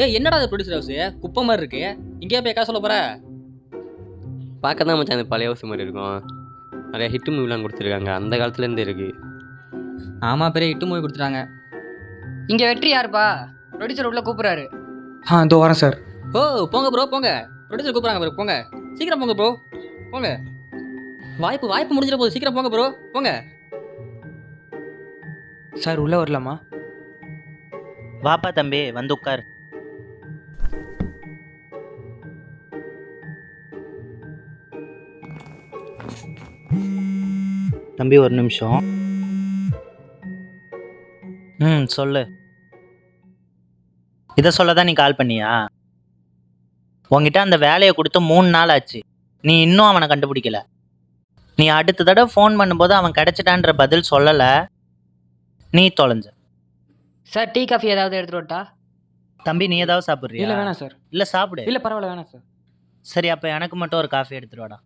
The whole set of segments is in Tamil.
ஏய் என்னடா அது ப்ரொடியூசர் ஹவுஸ் குப்பை மாதிரி இருக்கு. இங்கேயே போய் சொல்ல போற? பார்க்க தான் மச்சான் அந்த பழைய ஹவுஸ் மாதிரி இருக்கும். நிறைய ஹிட் மூவிலாம் கொடுத்துருக்காங்க, அந்த காலத்துலேருந்து இருக்குது. ஆமாம், பெரிய ஹிட் மூவி கொடுத்துட்டாங்க. இங்கே வெற்றி யாருப்பா? ப்ரொடியூசர் உள்ள கூப்பிட்றாரு. இதோ வரேன் சார். ஓ போங்க ப்ரோ, போங்க. ப்ரொடியூசர் கூப்பிட்றாங்க ப்ரோ, போங்க சீக்கிரம் போங்க ப்ரோ, போங்க. வாய்ப்பு முடிஞ்சிட போகுது, சீக்கிரம் போங்க ப்ரோ, போங்க. சார் உள்ளே வரலாமா? வாப்பா தம்பி, வந்து உட்கார். தம்பி ஒரு நிமிஷம். சொல்லு. இதை சொல்ல தான் நீ கால் பண்ணியா? உங்ககிட்ட அந்த வேலையை கொடுத்து 3 நாள் ஆச்சு, நீ இன்னும் அவனை கண்டுபிடிக்கல. நீ அடுத்த தடவை ஃபோன் பண்ணும்போது அவன் கிடைச்சிட்டான்ற பதில் சொல்லலை, நீ தொலைஞ்ச. சார் டீ காஃபி ஏதாவது எடுத்துட்டு வரட்டா? தம்பி நீ ஏதாவது சாப்பிட்றியா? இல்லை வேணாம் சார். இல்லை சாப்பிடு. இல்லை பரவாயில்ல, வேணாம் சார். சரி, அப்போ எனக்கு மட்டும் ஒரு காஃபி எடுத்துட்டு வாடா.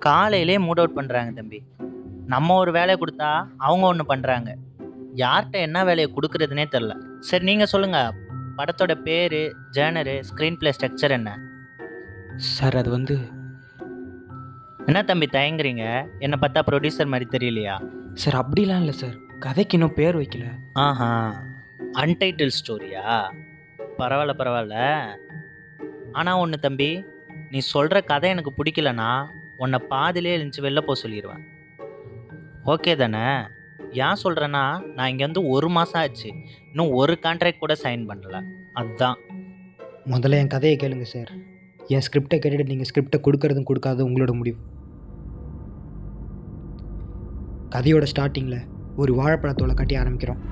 காலையிலே மூட் அவுட் பண்ணுறாங்க தம்பி. நம்ம ஒரு வேலையை கொடுத்தா அவங்க ஒன்று பண்ணுறாங்க. யார்கிட்ட என்ன வேலையை கொடுக்குறதுனே தெரில. சரி நீங்கள் சொல்லுங்கள், படத்தோட பேர், ஜேனரு, ஸ்க்ரீன் பிளே ஸ்ட்ரக்சர் என்ன? சார் அது வந்து... என்ன தம்பி தயங்குறீங்க? என்னை பார்த்தா ப்ரொடியூசர் மாதிரி தெரியலையா? சார் அப்படிலாம் இல்லை சார், கதைக்கு இன்னும் பேர் வைக்கல. ஆஹா, அன்டைட்டில் ஸ்டோரியா? பரவாயில்ல பரவாயில்ல. ஆனால் ஒன்று தம்பி, நீ சொல்கிற கதை எனக்கு பிடிக்கலனா உன்னை பாதிலே எழுந்துச்சு வெளில போக சொல்லிடுவேன். ஓகே தானே? ஏன் சொல்கிறேன்னா, நான் இங்கே 1 மாதம் ஆச்சு, இன்னும் ஒரு கான்ட்ராக்ட் கூட சைன் பண்ணல. அதுதான். முதல்ல என் கதையை கேளுங்க சார். என் ஸ்கிரிப்டை கேட்டுட்டு நீங்கள் ஸ்கிரிப்டை கொடுக்கறதும் கொடுக்காததும் உங்களோட முடிவு. கதையோட ஸ்டார்டிங்கில் ஒரு வாழைப்பழத்தோலை கட்டி ஆரம்பிக்கிறோம்.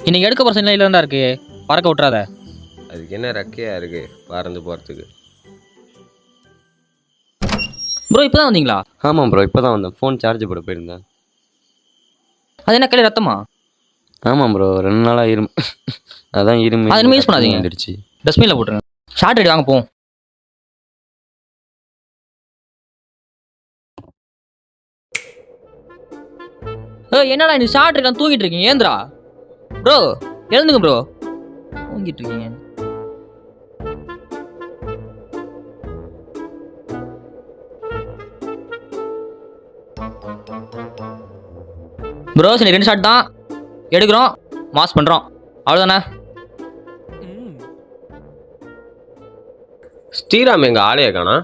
இன்னைக்கு எடுக்க போகிற சைன்லாம் இல்லைண்டா இருக்கு, பறக்க விட்றாத. அதுக்கு என்ன ரெக்கையாக இருக்குது பறந்து போகிறதுக்கு? ப்ரோ இப்போ தான் வந்தீங்களா? ஆமாம் ப்ரோ, இப்போ தான் வந்தேன். ஃபோன் சார்ஜ் போட போயிருந்தேன். அது என்ன கையில் ரத்தமா? ஆமாம் ப்ரோ, 2 நாளாக அதான் இரும்பு. அது இனிமே யூஸ் பண்ணாதீங்க, வந்துடுச்சு. டஸ்ட்பினில் போட்டுருங்க. ஷார்ட் ரெடி, வாங்க போவோம். என்னடா நீ ஷார்ட் ரெடி தூங்கிட்டு இருக்கீங்க? ஏந்திரா ப்ரோ, எழுந்துங்க ப்ரோ, தூங்கிட்டு இருக்கீங்க. ப்ரோ சரி 2 ஷாட் தான் எடுக்கிறோம், மாஸ் பண்ணுறோம், அவ்வளோதானே? ஸ்ரீராம் எங்கள் ஆளைய காணா?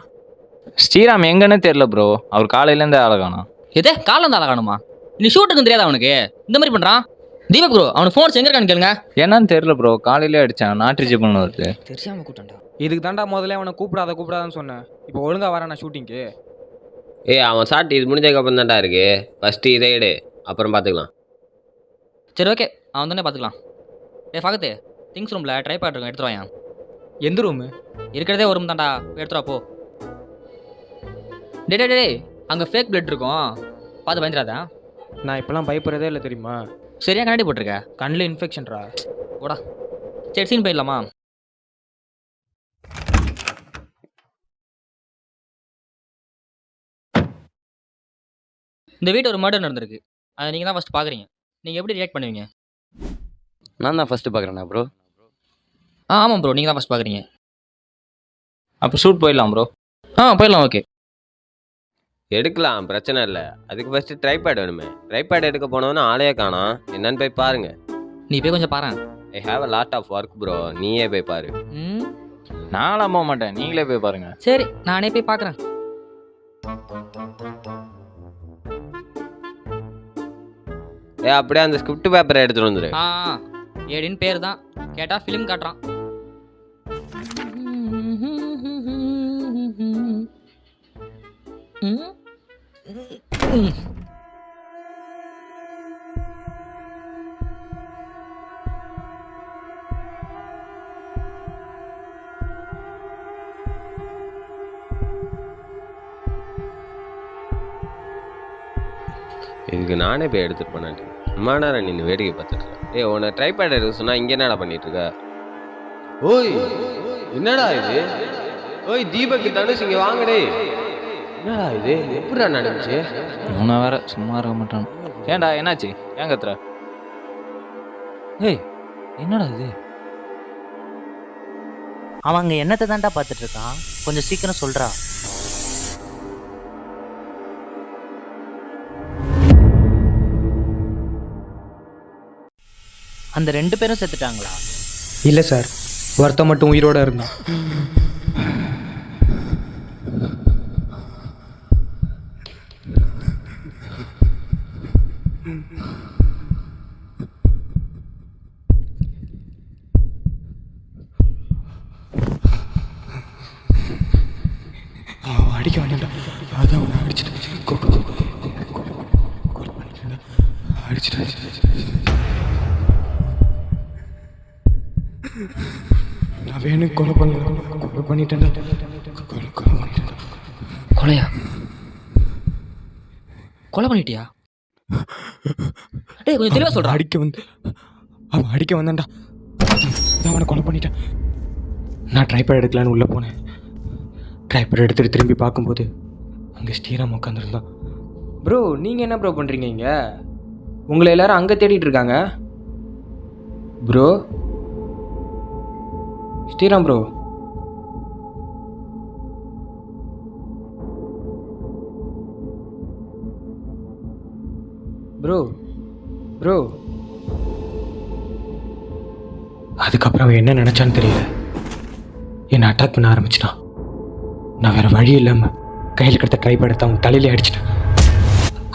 ஸ்ரீராம் எங்கன்னு தெரியல ப்ரோ, அவர் காலையிலேருந்து ஆளை காணோம். எதே காலைல இருந்து ஆளை காணுமா? நீ ஷூட்டுக்கு தெரியாதா அவனுக்கு? இந்த மாதிரி பண்ணுறான். தீபக் ப்ரோ, அவனுக்கு ஃபோன்ஸ் எங்கே இருக்கான்னு கேளுங்க. என்னன்னு தெரியல ப்ரோ, காலையிலே அடித்தான், நாட் ரீச்சபிள்னு வருது. தெரியாமல் கூட்டான்டா. இதுக்கு தாண்டா முதல்ல அவனை கூப்பிடாதான்னு சொன்னேன். இப்போ ஒழுங்காக வரேன் ஷூட்டிங்க்கு. அவன் ஷாட் இது முடிஞ்சதுக்கப்புறம் தான்டா இருக்கு. ஃபஸ்ட்டு இதை எடு, அப்புறம் பார்த்துக்கலாம். சரி ஓகே, அவன் தானே பார்த்துக்கலாம். ஃபகத்து, திங்ஸ் ரூமில் ட்ரைபாட் இருக்கும், எடுத்துட்டு வாங்க. எந்த ரூமு? இருக்கிறதே ஒரு ரூம் தான்டா, எடுத்துவா போ. டே அங்கே ஃபேக் பிளட் இருக்கும், பார்த்து பயந்துடாதா. நான் இப்போலாம் பயப்படுறதே இல்லை தெரியுமா? சரியா கண்ணாடி போட்டிருக்க? கண்ணில் இன்ஃபெக்ஷன்ரா. ஓடா. சரி சீன் போயிடலாமா? இந்த வீட்டு ஒரு மர்டர் நடந்திருக்கு, அதை நீங்கள் தான் ஃபஸ்ட் பார்க்குறீங்க. நீங்கள் எப்படி ரியாக்ட் பண்ணுவீங்க? நான் தான் ஃபஸ்ட்டு பார்க்குறேண்ணா ப்ரோ. ஆமாம் ப்ரோ, நீங்கள் தான் ஃபஸ்ட் பார்க்குறீங்க. அப்போ ஷூட் போயிடலாம் ப்ரோ. போயிடலாம். ஓகே எடுக்கலாம், பிரச்சனை இல்லை. அதுக்கு ஃபஸ்ட்டு ட்ரைபேட் வேணுமே. ட்ரைபேட் எடுக்க போனோன்னு ஆளையே காணோம். என்னன்னு போய் பாருங்க. நீ போய் கொஞ்சம் பாரு. I have a lot of work bro, நீயே போய் பாரு. நான்லாம் போக மாட்டேன், நீங்களே போய் பாருங்க. சரி நானே போய் பார்க்குறேன். அப்படியே அந்த ஸ்கிரிப்ட் பேப்பரை எடுத்துகிட்டு வந்துடு. ஏடின்னு பேர் தான், கேட்டால் ஃபிலிம் காட்டுறான். இதுக்கு நானே போய் எடுத்துட்டு போனேன். அம்மா நேரம் நின்று வேடிக்கை பார்த்துட்டு இருக்கேன். ஏய், உன்னை ட்ரைபேட் எடுக்க சொன்னா இங்கே என்னடா பண்ணிட்டு இருக்க? ஓய், என்னடா இது? ஓய் தீபக் தனுஷ், இங்கே வாங்கடே. என்னடா இது? எப்படிடா நடந்துச்சு? இவனை வேற சும்மா இருக்க மாட்டான். ஏன்டா என்னாச்சு? ஏன் கத்துற? ஏய், என்னடா இது? அவன் அங்கே என்னத்தை தான்டா பார்த்துட்டு இருக்கான்? கொஞ்சம் சீக்கிரம் சொல்றா. அந்த 2 பேரும் செத்துட்டாங்களா? இல்லை சார், ஒருத்தன் மட்டும் உயிரோடு இருந்தான். அடிக்க வேண்டாம், அதான் அவனை அடிச்சுட்டு நான் வேணும் கொலை பண்ணிட்டேன்டா. கொலையா? கொலை பண்ணிட்டியா? டேய், கொஞ்சம் தெளிவாக சொல்கிறா. அவன் அடிக்க வந்தான்டா, அதான் அவனை கொலை பண்ணிட்டேன். நான் ட்ரைபேட் எடுக்கலான்னு உள்ளே போனேன். ட்ரைபேட் எடுத்துகிட்டு திரும்பி பார்க்கும்போது அங்கே ஸ்ரீராம் உட்காந்துருந்தான். ப்ரோ, நீங்கள் என்ன ப்ரோ பண்ணுறீங்க இங்கே? உங்களை எல்லாரும் அங்கே தேடிட்டு இருக்காங்க. Bro, Sriram bro. Bro bro அதுக்கப்புறம் அவன் என்ன நினச்சான்னு தெரியல, என்னை அட்டாக் பண்ண ஆரம்பிச்சிட்டான். நான் வேறு வழி இல்லாமல் கையில் கிடத்த ட்ரைபேட் எடுத்து அவன் தலையிலே அடிச்சிட்டேன்.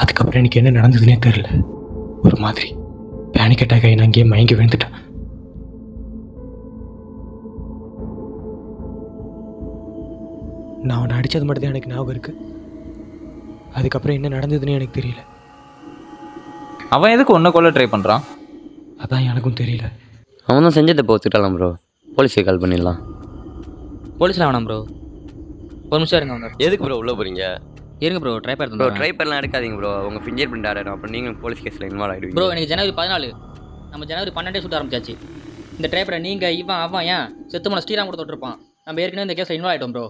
அதுக்கப்புறம் எனக்கு என்ன நடந்ததுன்னே தெரியல. ஒரு மாதிரி பேனிக் அட்டாக் ஆகி நான் அங்கேயே மயங்கி விழுந்துட்டேன். நான் அவனை அடித்தது மட்டும் தான் எனக்கு ஞாபகம் இருக்குது. அதுக்கப்புறம் என்ன நடந்ததுன்னு எனக்கு தெரியல. அவன் எதுக்கு ஒன்றை கொல்ல ட்ரை பண்ணுறான்? அதான் எனக்கும் தெரியல. அவன் தான் செஞ்சதை இப்போ ஒத்துக்கிட்டாலாம் ப்ரோ. போலீஸுக்கு கால் பண்ணிடலாம். போலீஸில் வேணாம் ப்ரோ, ஒரு நிமிஷம் இருங்க. அவங்க எதுக்கு ப்ரோ உள்ளே போகிறீங்க? இருங்க ப்ரோ, ட்ரைபேட் ப்ரோ ட்ரைபேட்லாம் எடுக்காதீங்க ப்ரோ. உங்கள் ஃபிங்கர் பிரிண்ட் ஆடணும். அப்புறம் நீங்கள் போலீஸ் கேஸில் இன்வால்வ் ஆகிடுவீங்க. ப்ரோ, எனக்கு ஜனவரி 14, நம்ம ஜனவரி 12 சுட்ட ஆரம்பிச்சாச்சு. இந்த ட்ரைபேட்டை நீங்கள் இவன் அவன் ஏன் செத்து போன ஸ்ரீராம் கூட தொட்டிருப்பான். நம்ம ஏற்கனவே இந்த கேஸில் இன்வால்வ் ஆகிட்டோம் ப்ரோ.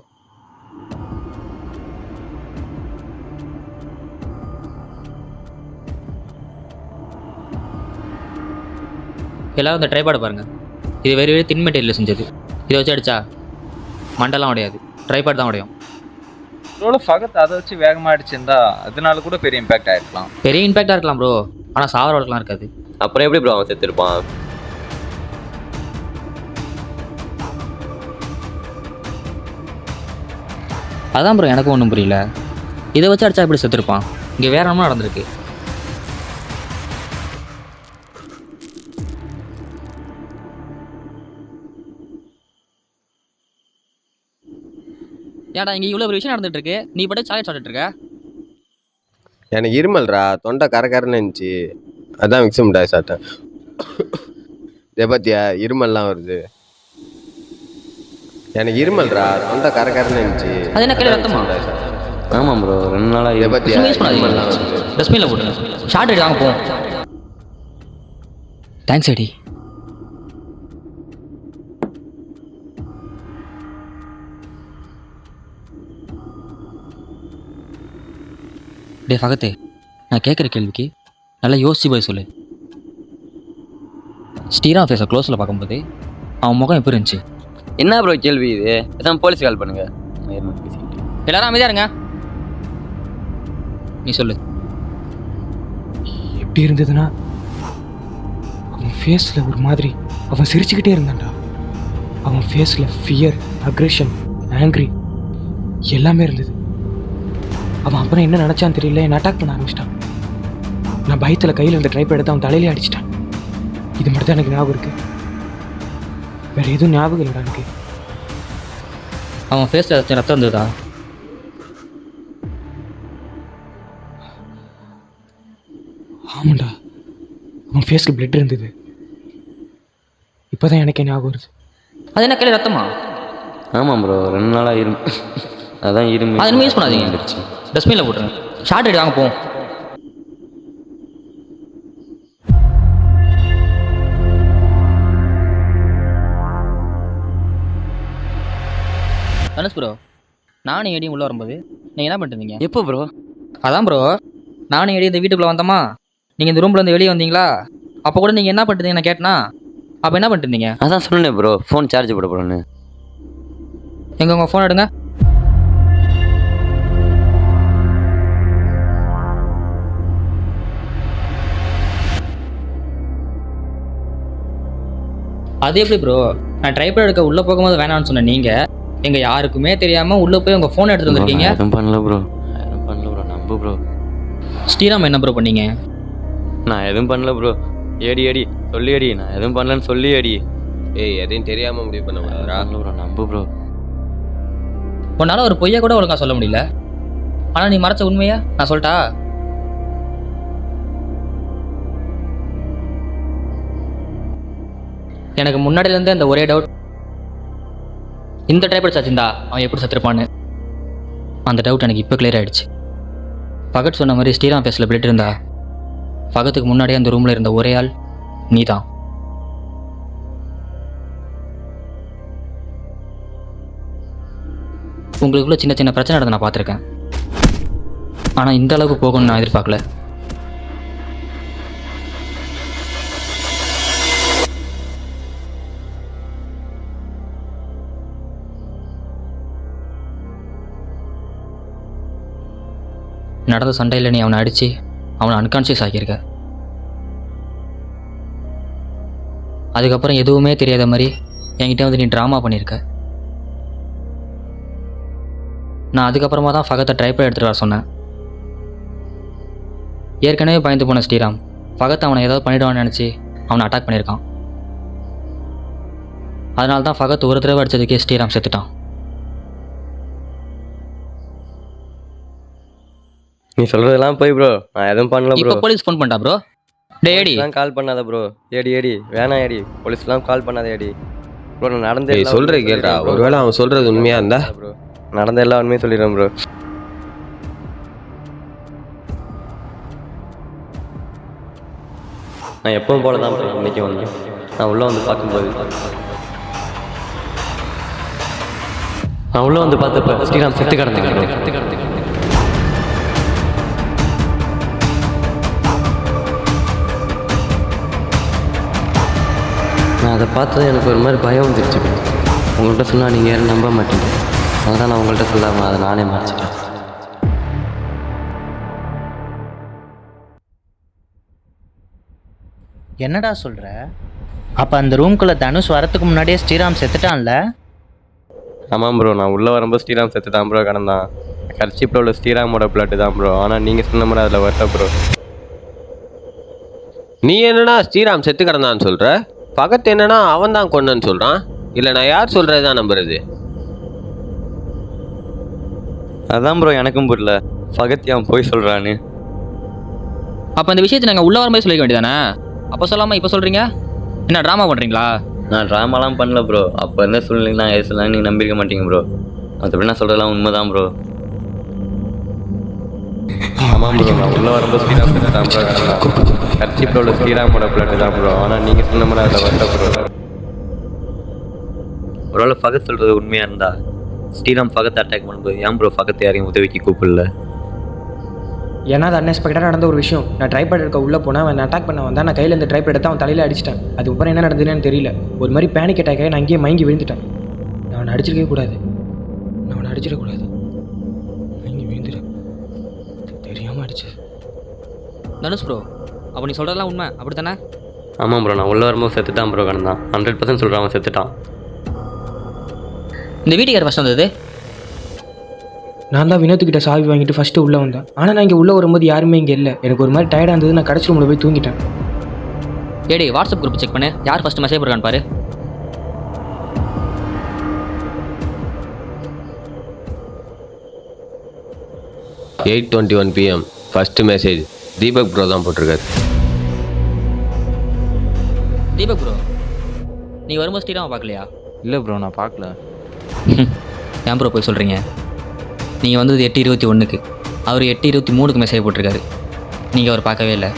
எல்லாரும் இந்த ட்ரைபேடை பாருங்கள். இது வெறி தின் மெட்டீரியல் செஞ்சது. இதை வச்சு அடித்தா மண்டெல்லாம் உடையாது, ட்ரைபேட் தான் உடையும். ப்ரோல ஃபகத் அதை வச்சு வேகமாக அடிச்சிருந்தா அதனால கூட பெரிய இம்பேக்ட் ஆகிருக்கலாம். பெரிய இம்பேக்டாக இருக்கலாம் ப்ரோ, ஆனால் சாவர வழக்கெலாம் இருக்காது. அப்புறம் எப்படி ப்ரோ அவன் செத்துருப்பான்? அதான் ப்ரோ எனக்கும் ஒன்றும் புரியல. இதை வச்சு அடித்தா எப்படி செத்துருப்பான்? இங்கே வேற என்ன நடந்திருக்கு? ஏடா இங்கே இவ்வளோ ஒரு விஷயம் நடந்துட்டு இருக்கு, நீ பட்டு சாக்லேட் சாப்பிட்டுட்டு இருக்க? எனக்கு இருமல்ரா, தொண்டை கரகரன்னு இருந்துச்சு, அதான் மிக்ஸ் மிட்டாய் சாப்பிட்டேன். இதை பார்த்தியா, இருமல்லாம் வருது. எனக்கு இருமல்ரா, தொண்டை கரகரன்னு இருந்துச்சு. அது என்ன கையில் ரத்தமா? ஆமாம் ப்ரோ, 2 நாளாக இதை பார்த்தியா, யூஸ் பண்ணாதீங்க. இருமல்லாம் வருது. டஸ்ட்பினில் போட்டுங்க. ஷார்ட் எடுத்து வாங்க போவோம். தேங்க்ஸ் அடி. டே ஃபகத்தே, நான் கேட்குற கேள்விக்கு நல்லா யோசிச்சு போய் சொல்லு. ஸ்ரீராம் ஃபேஸை க்ளோஸில் பார்க்கும்போது அவன் முகம் எப்படி இருந்துச்சு? என்ன ப்ரோ கேள்வி இது? எதாவது போலீஸ் கால் பண்ணுங்க. எல்லாரும் அமைதியா இருங்க. நீ சொல்லு. எப்படி இருந்ததுன்னா, அவன் ஃபேஸில் ஒரு மாதிரி அவன் சிரிச்சுக்கிட்டே இருந்தான்டா. அவன் ஃபேஸில் ஃபியர், அக்ரெஷன், ஆங்க்ரி எல்லாமே இருந்தது. அவன் அப்புறம் என்ன நினச்சான்னு தெரியல, என்னை அட்டாக் பண்ண ஆரம்பிச்சிட்டான். நான் பயத்தில் கையில் இருந்த ட்ரைப் எடுத்து அவன் தலையிலே அடிச்சிட்டான். இது மட்டும் தான் எனக்கு ஞாபகம் இருக்குது, வேறு எதுவும் ஞாபகம் இல்லைடா எனக்கு. அவன் ஃபேஸில் ஏதாச்சும் ரத்தம் இருந்ததா? ஆமாண்டா, அவன் ஃபேஸில் பிளட் இருந்தது. இப்போ தான் எனக்கு ஞாபகம் வருது. அது என்ன கையில் ரத்தமா? ஆமாம் ப்ரோ, 2 நாளாக அதான் அது யூஸ் பண்ணாதீங்க. டஸ்ட்பினில் போட்டுருங்க. ஷார்ட் எடுத்து வாங்க போவோம். தனுஷ் ப்ரோ, நானும் ஏடியும் உள்ளே வரும்போது நீங்கள் என்ன பண்ணிட்டு இருந்தீங்க? எப்போ ப்ரோ? அதான் ப்ரோ, நானும் ஏடி இந்த வீட்டுக்குள்ளே வந்தோமா, நீங்கள் இந்த ரூம்லேருந்து வெளியே வந்தீங்களா? அப்போ கூட நீங்கள் என்ன பண்ணிட்டு இருந்தீங்கன்னு கேட்டனா, அப்போ என்ன பண்ணிட்டு இருந்தீங்க? அதான் சொன்னேன் ப்ரோ, ஃபோன் சார்ஜ் போட போகிறேன்னு. எங்கே உங்கள் ஃபோன் எடுங்க. அது எப்படி ப்ரோ? நான் ட்ரைபேட் எடுக்க உள்ளே போகும்போது வேணாம்னு சொன்னேன். நீங்கள் எங்கள் யாருக்குமே தெரியாமல் உள்ளே போய் உங்கள் ஃபோன் எடுத்துகிட்டு வந்திருக்கீங்க. எதுவும் பண்ணல ப்ரோ, எதுவும் பண்ணல ப்ரோ, நம்பு ப்ரோ. ஸ்ரீராம் என்ன ப்ரோ பண்ணீங்க? நான் எதுவும் பண்ணல ப்ரோ. ஏடி ஏடி சொல்லி அடி, நான் எதுவும் பண்ணலன்னு சொல்லி அடி. ஏய் எதையும் தெரியாம முடிவு பண்ண கூடாதுடா. ப்ரோ நம்பு ப்ரோ. உன்னால் ஒரு பொய்யா கூட ஒழுங்கா சொல்ல முடியல, ஆனால் நீ மறைச்ச உண்மையா நான் சொல்லிட்டா? எனக்கு முன்னாடியிலேருந்தே அந்த ஒரே டவுட், இந்த ட்ரைபேட் சச்சிந்தா அவன் எப்படி சத்திருப்பான்னு. அந்த டவுட் எனக்கு இப்போ கிளியர் ஆகிடுச்சு. பகத் சொன்ன மாதிரி ஸ்ரீராம் ஃபேஸில் பிளட் இருந்தா பகத்துக்கு முன்னாடியே அந்த ரூமில் இருந்த ஒரே ஆள் நீ தான். உங்களுக்குள்ள சின்ன சின்ன பிரச்சனை நடந்து நான் பார்த்துருக்கேன், ஆனால் இந்த அளவுக்கு போகணும்னு நான் எதிர்பார்க்கல. நடந்த சண்டையில் நீ அவனை அடித்து அவனை அன்கான்ஷியஸ் ஆக்கியிருக்க. அதுக்கப்புறம் எதுவுமே தெரியாத மாதிரி என்கிட்ட வந்து நீ ட்ராமா பண்ணியிருக்க. நான் அதுக்கப்புறமா தான் ஃபகத்தை ட்ரைபேட் எடுத்துகிட்டு வர சொன்னேன். ஏற்கனவே பயந்து போன ஸ்ரீராம் ஃபகத் அவனை ஏதாவது பண்ணிடுவான்னு நினச்சி அவனை அட்டாக் பண்ணியிருக்கான். அதனால தான் ஃபகத் ஒரு தடவை அடித்ததுக்கே ஸ்ரீராம் செத்துட்டான். நீ சொல்றதெல்லாம் போய் ப்ரோ, நான் எதுவும் பண்ணல ப்ரோ. இப்போ போலீஸ் ஃபோன் பண்ணிட்டா ப்ரோ? டேடி கால் பண்ணாத ப்ரோ. ஏடி ஏடி வேணாம் ஏடி, போலீஸ்லாம் கால் பண்ணாத ஏடி ப்ரோ. நான் நடந்த ஏய் சொல்றேன் கேளுடா, ஒருவேளை அவன் சொல்றது உண்மையா இருந்தா ப்ரோ, நடந்த எல்லா உண்மையும் சொல்லிடுறேன் ப்ரோ. நான் எப்பவும் போல தான் ப்ரோ இன்னைக்கு வந்தேன். நான் உள்ளே வந்து பார்க்கும்போது நான் உள்ளே வந்து பார்த்தப்ப ஸ்ரீராம் செத்து கிடந்தேன். நான் அதை பார்த்தது எனக்கு ஒரு மாதிரி பயம் வந்துருச்சு. உங்கள்கிட்ட சொன்னால் நீங்கள் யாரும் நம்ப மாட்டீங்க, அதான் நான் உங்கள்கிட்ட சொல்லாமல் அதை நானே மறைச்சிட்டேன். என்னடா சொல்கிற? அப்போ அந்த ரூம்குள்ளே தனுஷ் வரத்துக்கு முன்னாடியே ஸ்ரீராம் செத்துட்டான்ல? ஆமாம் ப்ரோ, நான் உள்ளே வரும்போது ஸ்ரீராம் செத்து தான் ப்ரோ கிடந்தான். கர்ச்சிப்பில் உள்ள ஸ்ரீராமோட பிளட்டு தான் ப்ரோ. ஆனால் நீங்கள் சொன்ன மாதிரி அதில் வரல ப்ரோ. நீ என்னன்னா ஸ்ரீராம் செத்து கிடந்தான்னு சொல்ற, பகத் என்னன்னா அவன் தான் கொன்னன்னு சொல்றான். இல்லை நான் யார் சொல்றது தான் நம்புறது? அதான் ப்ரோ எனக்கும் புரியல, பகத்யான் போய் சொல்கிறான்னு. அப்போ இந்த விஷயத்தை நாங்கள் உள்ள வரும்போது சொல்லிக்க வேண்டியதானே? அப்போ சொல்லாமல் இப்போ சொல்கிறீங்க, என்ன ட்ராமா பண்ணுறீங்களா? நான் ட்ராமாலாம் பண்ணல ப்ரோ. அப்போ இருந்த சூழ்நிலைக்கு நான் எது சொல்லாங்க நீங்கள் நம்பியிருக்க மாட்டீங்க ப்ரோ. மற்றபடி நான் சொல்கிறதெல்லாம் உண்மை தான் ப்ரோ. ஆமாம் ப்ரோ, நான் உள்ளே வரும்போது ஸ்ரீராம் செத்து தான் ப்ரோ கிடந்தான். கர்ச்சிப்பில் உள்ள ஸ்ரீராமோட பிளட்டு தான் ப்ரோ. ஆனால் நீங்கள் சொன்ன மாதிரி அதில் வரல ப்ரோ. ஒருவேளை ஃபகத் சொல்கிறது உண்மையாக இருந்தா ஸ்ரீராம் ஃபகத்தை அட்டாக் பண்ணும்போது ஏன் ப்ரோ ஃபகத்தை யாரையும் உதவிக்கு கூப்பிடல? ஏன்னா அது அன்எக்ஸ்பெக்டடாக நடந்த ஒரு விஷயம். நான் ட்ரைபேட் எடுக்க உள்ளே போனேன், அவன் அட்டாக் பண்ண வந்தான். நான் கையில் இந்த ட்ரைபேட் எடுத்து அவன் தலையில் அடிச்சிட்டேன். அதுக்கப்புறம் என்ன நடந்ததுன்னு தெரியல. ஒரு மாதிரி பேனிக் அட்டாக் ஆகி நான் அங்கேயே மயங்கி விழுந்துட்டேன். நான் அவனை அடிச்சிருக்கவே கூடாது, நான் அவனை அடிச்சிடக்கூடாது. மயங்கி விழுந்துட்டேன், தெரியாமல் அடிச்சு. தனுஷ் ப்ரோ, அப்போ நீ சொல்கிறதெல்லாம் உண்மை அப்படி தானே? ஆமாம் ப்ரோ, நான் உள்ளே வரும்போது செத்துட்டான் ப்ரோ கிடந்தான். 100% சொல்கிறான் அவன் செத்துட்டான். இந்த வீட்டுக்கு யார் ஃபஸ்ட் வந்தது? நான் தான் வினோத்துக்கிட்ட சாவி வாங்கிட்டு ஃபஸ்ட்டு உள்ளே வந்தேன். ஆனால் நான் இங்கே உள்ளே வரும்போது யாருமே இங்கே இல்லை. எனக்கு ஒரு மாதிரி டயர்டாக இருந்தது. நான் கடைசி ரூமில் போய் தூங்கிட்டேன். ஏடி வாட்ஸ்அப் குரூப் செக் பண்ணு, யார் ஃபஸ்ட்டு மெசேஜ் போடுறான்னு பாரு. (8:21 PM) first message Deepak bro தான் போட்டிருக்காரு. தீபக் ப்ரோ, நீ வரும்போது ஸ்ரீராம பார்க்கலையா? இல்லை ப்ரோ, நான் பார்க்கல. ஏன் ப்ரோ போய் சொல்கிறீங்க? நீங்கள் வந்தது 8:21க்கு, அவர் 8:23க்கு மெசேஜ் போட்டிருக்காரு. நீங்கள் அவர் பார்க்கவே இல்லை.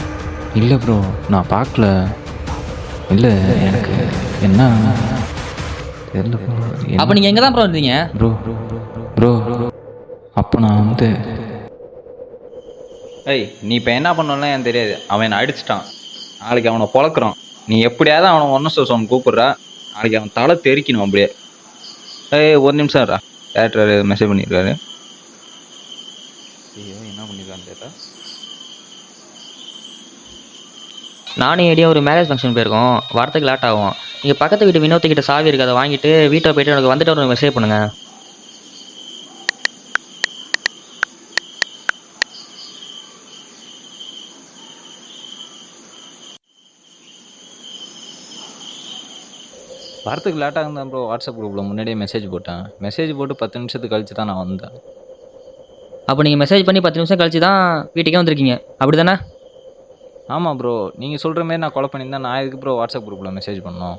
இல்லை ப்ரோ, நான் பார்க்கல. இல்லை எனக்கு என்ன தெரியல ப்ரோ. அப்போ நீங்கள் எங்கே தான் ப்ரோ இருந்தீங்க? ப்ரோ ப்ரோ அப்போ நான் வந்து ஏய் நீ இப்போ என்ன பண்ணலாம் எனக்கு தெரியாது. அவன் என்னை அடிச்சிட்டான். நாளைக்கு அவனை பொழக்கிறான். நீ எப்படியாவது அவனை ஒன்று சொன்ன கூப்பிட்றா. நாளைக்கு அவன் தலை தெறிக்கணும் அப்படியே. ஏய் ஒரு நிமிஷம் டேரக்டர் மெசேஜ் பண்ணியிருக்காரு. ஐயோ என்ன பண்ணியிருக்கான்னு கேட்டா நானும் ஐடியா ஒரு மேரேஜ் ஃபங்க்ஷன் போயிருக்கோம். வரத்துக்கு லேட் ஆகும். நீங்கள் பக்கத்து வீட்டு வினோத்துக்கிட்ட சாவி இருக்குது, அதை வாங்கிட்டு வீட்டை போயிட்டு எனக்கு வந்துட்டு ஒரு மெசேஜ் பண்ணுங்க. வரத்துக்கு லேட்டாக இருந்தால் ப்ரோ வாட்ஸ்அப் குரூப்பில் முன்னாடியே மெசேஜ் போட்டேன். மெசேஜ் போட்டு 10 நிமிஷத்துக்கு கழிச்சு தான் நான் வந்தேன். அப்போ நீங்கள் மெசேஜ் பண்ணி 10 நிமிஷம் கழிச்சு தான் வீட்டுக்கே வந்திருக்கீங்க, அப்படி தானே? ஆமாம் ப்ரோ, நீங்கள் சொல்கிற மாரி நான் கொலை பண்ணியிருந்தேன். நான் எதுக்கு ப்ரோ வாட்ஸ்அப் குரூப்பில் மெசேஜ் பண்ணோம்?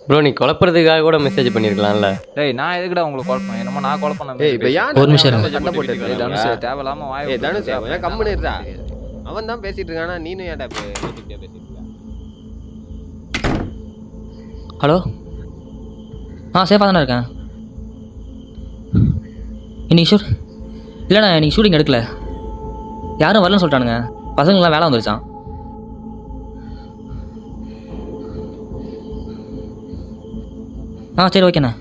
ப்ரோ நீ குழப்பறதுக்காக கூட மெசேஜ் பண்ணியிருக்கலாம்ல. டேய் நான் எதுக்குடா உங்களுக்கு கால் பண்ணேன்? என்னமோ நான் கால் பண்ண ஏய் இப்போ யார் ஒரு நிமிஷம் இருங்க. சண்டை போட்டு தனுஷ் தேவையில்லாமல் வாய் ஏய் தனுஷ் ஏன் கம்முன்னு இருடா. அவன் தான் பேசிட்டு இருக்கானா, நீனும் ஏன்டா பேசிட்டு இருக்க? ஹலோ, சேஃபாக தானே இருக்கேன். இன்னைக்கு இல்லைண்ணா, இன்னைக்கு ஷூட்டிங் எடுக்கல. யாரும் வரலன்னு சொல்லிட்டானுங்க. பசங்களாம் வேலை வந்துருச்சான். சரி ஓகேண்ணா.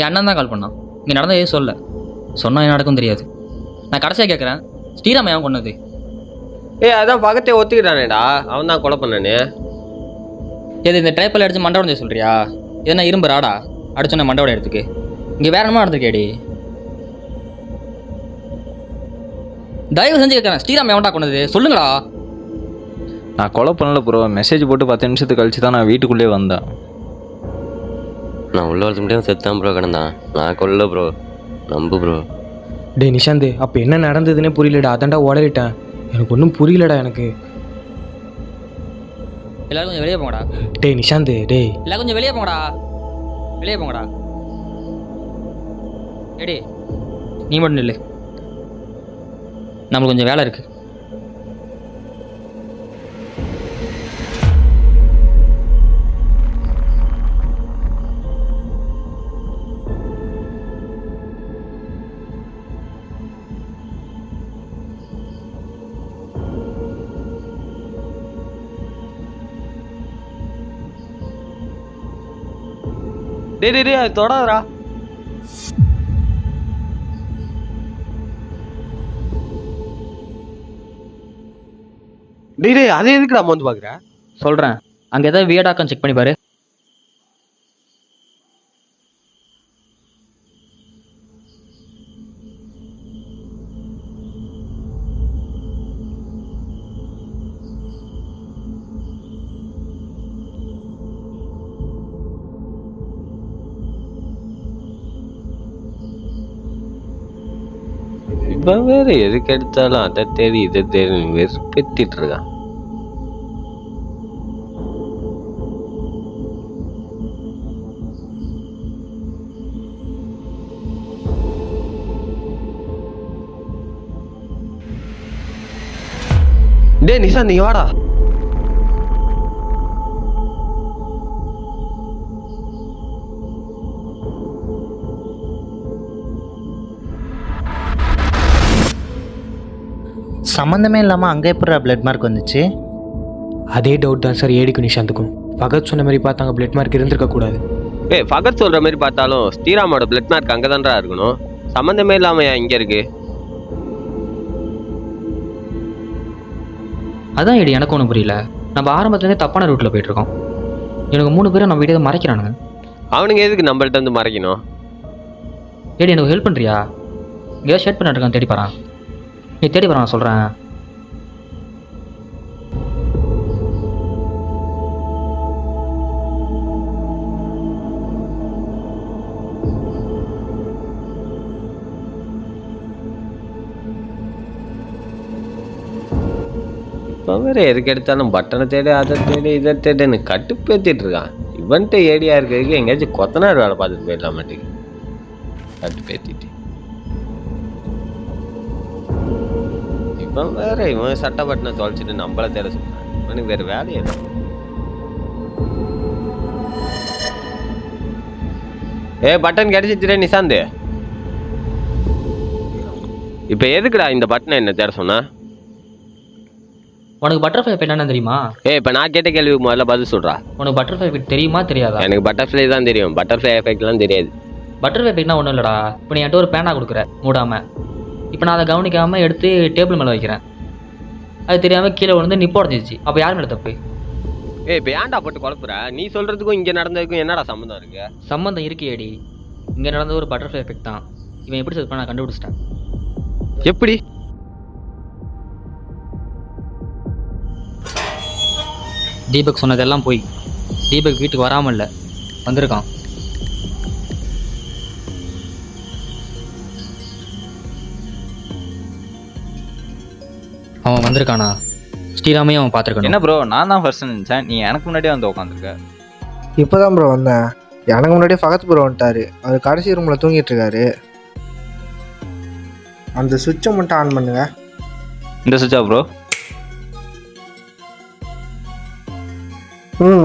என் அண்ணன் தான் கால் பண்ணான். இங்கே நடந்த எதுவும் சொல்ல சொன்னால் என்ன நடக்கும் தெரியாது. நான் கடைசியாக கேட்குறேன், ஸ்ரீராம் ஏன் கொண்டது? ஏய் அதான் பக்கத்தே ஒத்துக்கிட்டானேடா, அவன் தான் கொலை பண்ணானே. எது இந்த ட்ரைப்பில் அடித்து மண்டை உடஞ்சு சொல்கிறியா? எதுனா இரும்பு ராடா அடிச்சோன்னே மண்டை எடுத்துக்கு. இங்கே வேற என்னமா நடந்துருக்கேடி? தயவு செஞ்சு கேட்குறேன், ஸ்ரீராம் எவன்டா கொண்டது சொல்லுங்களா? நான் கொலை பண்ணல ப்ரோ. மெசேஜ் போட்டு 10 நிமிஷத்துக்கு கழிச்சு தான் நான் வீட்டுக்குள்ளே வந்தேன். நான் உள்ள வரது மட்டும் செத்தான் ப்ரோ கிடந்தான். நான் கொல்ல ப்ரோ, நம்பு ப்ரோ. டேய் நிஷாந்த், அப்போ என்ன நடந்ததுன்னே புரியலடா. அதான்டா உளறிட்டேன். எனக்கு ஒன்றும் புரியலடா எனக்கு. எல்லாரும் கொஞ்சம் வெளியே போங்கடா. டேய் நிஷாந்த், டேய் எல்லாரும் கொஞ்சம் வெளியே போங்கடா. வெளியே போங்கடா. ஏடி நீ மட்டும் இல்லை, நம்மளுக்கு கொஞ்சம் வேலை இருக்கு. டேய் அது தொடாதடா. டேய் அதே எதுக்குடா வந்து பார்க்குற? சொல்கிறேன், அங்கே ஏதாவது வியர்டாக்கான்னு செக் பண்ணி பாரு. இவன் வேற எதுக்கு எடுத்தாலும் அதை தேடி இதை தேடி வெறுப்பேத்திட்டு இருக்கான். டேய் நிஷா நீ வாடா. சம்மந்தமே இல்லாமல் அங்கே எப்படா பிளட் மார்க் வந்துச்சு? அதே டவுட் தான் சார் ஏடிக்கும் நிஷாந்துக்கும். பகத் சொன்ன மாதிரி பார்த்தாங்க, பிளட் மார்க் இருந்திருக்கக்கூடாது. ஏய் ஃபகத் சொல்ற மாதிரி பார்த்தாலும் ஸ்ரீராமோட பிளட் மார்க் அங்கே தான்டா இருக்கணும். சம்மந்தமே இல்லாம ஏன் இங்கே இருக்கு? அதான் ஏடி எனக்கு ஒன்றும் புரியல. நம்ம ஆரம்பத்துலேருந்தே தப்பான ரூட்டில் போயிட்டுருக்கோம். எனக்கு 3 பேரும் நம்ம வீட்டை மறைக்கிறானுங்க. அவனுங்க எதுக்கு நம்மள்ட்ட வந்து மறைக்கணும்? ஏடி எனக்கு ஹெல்ப் பண்ணுறியா? எங்கேயாவது ஷேட் பண்ணிட்டு இருக்கான், தேடி பாறான். நீ தேடி பாரு, நான் சொல்கிறேன். இப்போ வேற எதுக்கு எடுத்தாலும் பட்டனை தேடி அதை தேடி இதை தேடின்னு கட்டுப்பேத்திட்டு இருக்கான். இவன்ட்டு ஏடியா இருக்கிறதுக்கு எங்கேயாச்சும் கொத்தனார் வேலை பார்த்துட்டு போயிடலாம் மாட்டேங்குது. கட்டுப்பேத்திட்டு இவன் வேற இவன் சட்டை பட்டின தொலைச்சிட்டு நம்மள தேட சொல்றான். இவனுக்கு வேற வேலையே இல்லை. பட்டன் கிடைச்சிச்சுடே நிசாந்து. இப்போ எதுக்குடா இந்த பட்டனை என்ன தேட சொன்னா? உனக்கு பட்டர்ஃப்ளை எஃபெக்ட் என்னன்னு தெரியுமா? இப்போ நான் கேட்ட கேள்விக்கு முதல்ல பதில் சொல்றா. உனக்கு பட்டர்ஃப்ளை எஃபெக்ட் தெரியுமா தெரியாதா? எனக்கு பட்டர்ஃப்ளை தான் தெரியும், பட்டர்ஃப்ளை எஃபெக்ட்லாம் தெரியாது. பட்டர்ஃப்ளை எஃபெக்ட்னா ஒன்றும் இல்லைடா. இப்போ நீ என்கிட்ட ஒரு பேனா கொடுக்குற மூடாமல், இப்போ நான் அதை கவனிக்காமல் எடுத்து டேபிள் மேலே வைக்கிறேன். அது தெரியாமல் கீழே விழுந்து நிப்ப உடஞ்சிச்சு. அப்போ யார் மேலே தப்பு? இப்போ ஏன்டா போட்டு குழப்புற? நீ சொல்றதுக்கும் இங்கே நடந்ததுக்கும் என்னடா சம்மந்தம் இருக்கு? சம்மந்தம் இருக்கேடி. இங்கே நடந்த ஒரு பட்டர்ஃப்ளை எஃபெக்ட் தான். இவன் எப்படி செட் பண்ண நான் கண்டுபிடிச்சிட்டேன். எப்படி? தீபக் சொன்னதெல்லாம் போய். தீபக் வீட்டுக்கு வராமல் இல்லை, வந்திருக்கான். அவன் வந்திருக்கானா? ஸ்ரீராமையும் அவன் பார்த்துருக்கணும். என்ன ப்ரோ, நான் தான் ஃபர்ஸ்ட் நினச்சேன், நீ எனக்கு முன்னாடியே வந்து உட்காந்துருக்க. இப்போதான் ப்ரோ வந்தேன். எனக்கு முன்னாடியே ஃபகத் ப்ரோ வந்துட்டாரு. அவர் கடைசி ரூமில் தூங்கிட்டு இருக்காரு. அந்த சுவிட்சை மட்டும் ஆன் பண்ணுங்க. இந்த சுவிட்சா ப்ரோ?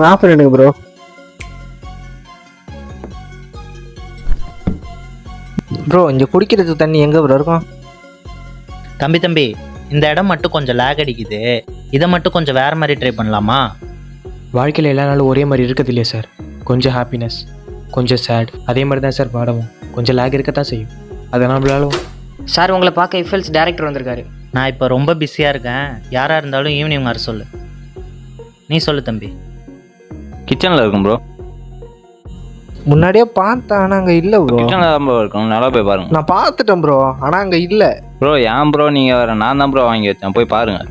ஆஃப் பண்ணிடுங்க ப்ரோ. ப்ரோ இங்கே குடிக்கிறதுக்கு தண்ணி எங்கே ப்ரோ இருக்கும்? தம்பி இந்த இடம் மட்டும் கொஞ்சம் லேக் அடிக்குது, இதை மட்டும் கொஞ்சம் வேறு மாதிரி ட்ரை பண்ணலாமா? வாழ்க்கையில் எல்லா நாளும் ஒரே மாதிரி இருக்கிறது இல்லையா சார்? கொஞ்சம் ஹாப்பினஸ், கொஞ்சம் சேட், அதே மாதிரி தான் சார் பாடவும். கொஞ்சம் லேக் இருக்கத்தான் செய்யும். அதெல்லாம் நம்மளாலும். சார் உங்களை பார்க்க இஃபெல்ஸ் டைரக்டர் வந்திருக்காரு. நான் இப்போ ரொம்ப பிஸியாக இருக்கேன், யாராக இருந்தாலும் ஈவினிங் வர சொல்லு. நீ சொல்லு தம்பி. கிச்சனில் இருக்கும் ப்ரோ. முன்னாடியே பார்த்தேன், ஆனால் அங்கே இல்லை ப்ரோ. கிச்சனில் தான் ப்ரோ இருக்கும், நல்லா போய் பாருங்க. நான் பார்த்துட்டேன் ப்ரோ, ஆனால் அங்கே இல்லை ப்ரோ. ஏன் ப்ரோ நீங்கள் வேறு? நான் தான் ப்ரோ வாங்கி வச்சேன், போய் பாருங்க.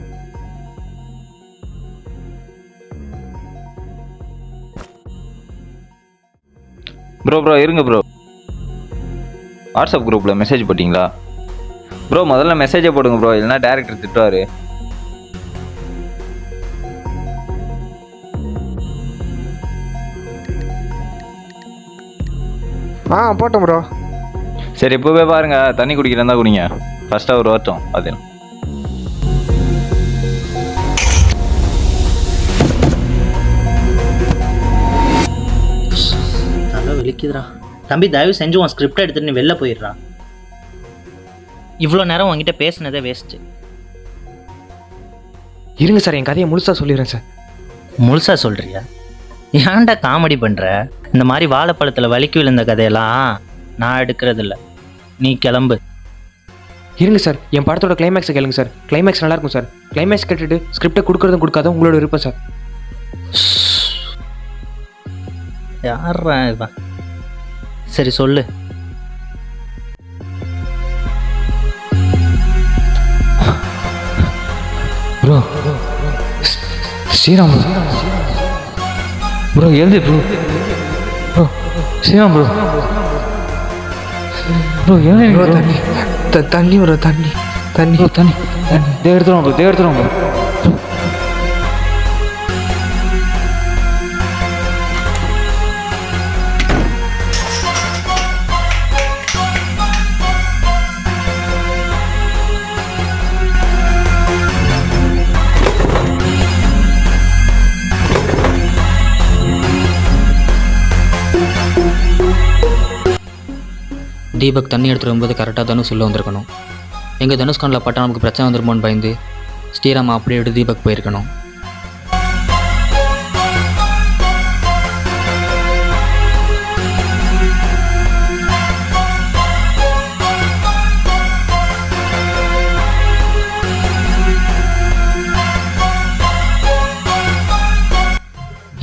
ப்ரோ இருங்க ப்ரோ. வாட்ஸ்அப் குரூப்பில் மெசேஜ் போட்டிங்களா? ப்ரோ முதல்ல மெசேஜை போடுங்க ப்ரோ, இல்லைன்னா டேரக்டர் திட்டுவார். போட்டேன் ப்ரோ. சரி இப்போ போய் பாருங்க, தண்ணி குடிக்கிறதா குடிங்க. ஃபர்ஸ்ட்டாக ஒரு வரட்டும் அது. தலை வலிக்குதுடா. தம்பி தயவு செஞ்சு உன் ஸ்கிரிப்ட் எடுத்துட்டு நீ வெளில போயிடுறா. இவ்வளோ நேரம் உங்ககிட்ட பேசுனதே வேஸ்ட்டு. இருங்க சார், என் கதையை முழுசாக சொல்லிடுறேன் சார். முழுசாக சொல்கிறியா? ஏன்டா காமெடி பண்ணுற? இந்த மாதிரி வாழைப்பழத்தில் வலிக்கு விழுந்த கதையெல்லாம் நான் எடுக்கிறதில்ல. நீ கிளம்பு. இருங்க சார், என் படத்தோட கிளைமேக்ஸை கேளுங்க சார். கிளைமேக்ஸ் நல்லாயிருக்கும் சார். கிளைமேக்ஸ் கேட்டுட்டு ஸ்கிரிப்டை கொடுக்குறதும் கொடுக்காத உங்களோட விருப்பம் சார். யாரா இவன்? சரி சொல்லு. ப்ரோ ஸ்ரீராம் ப்ரோ எழுது bro. Bro Sriram bro. Bro எழுது ப்ரோ தண்ணி ப்ரோ, தண்ணி தண்ணி ப்ரோ. தண்ணி எடுத்துருவோம் ப்ரோ, எடுத்துருவோம் ப்ரோ. தீபக் தண்ணி எடுத்துகிட்டு வரும்போது கரெக்டாக தனுஷ் உள்ளே வந்திருக்கணும். எங்கள் தனுஷ் கண்ணில் பட்டா நமக்கு பிரச்சனை வந்துருமோன்னு பயந்து ஸ்ரீராம் அப்படியே எடுத்து தீபக் போயிருக்கணும்.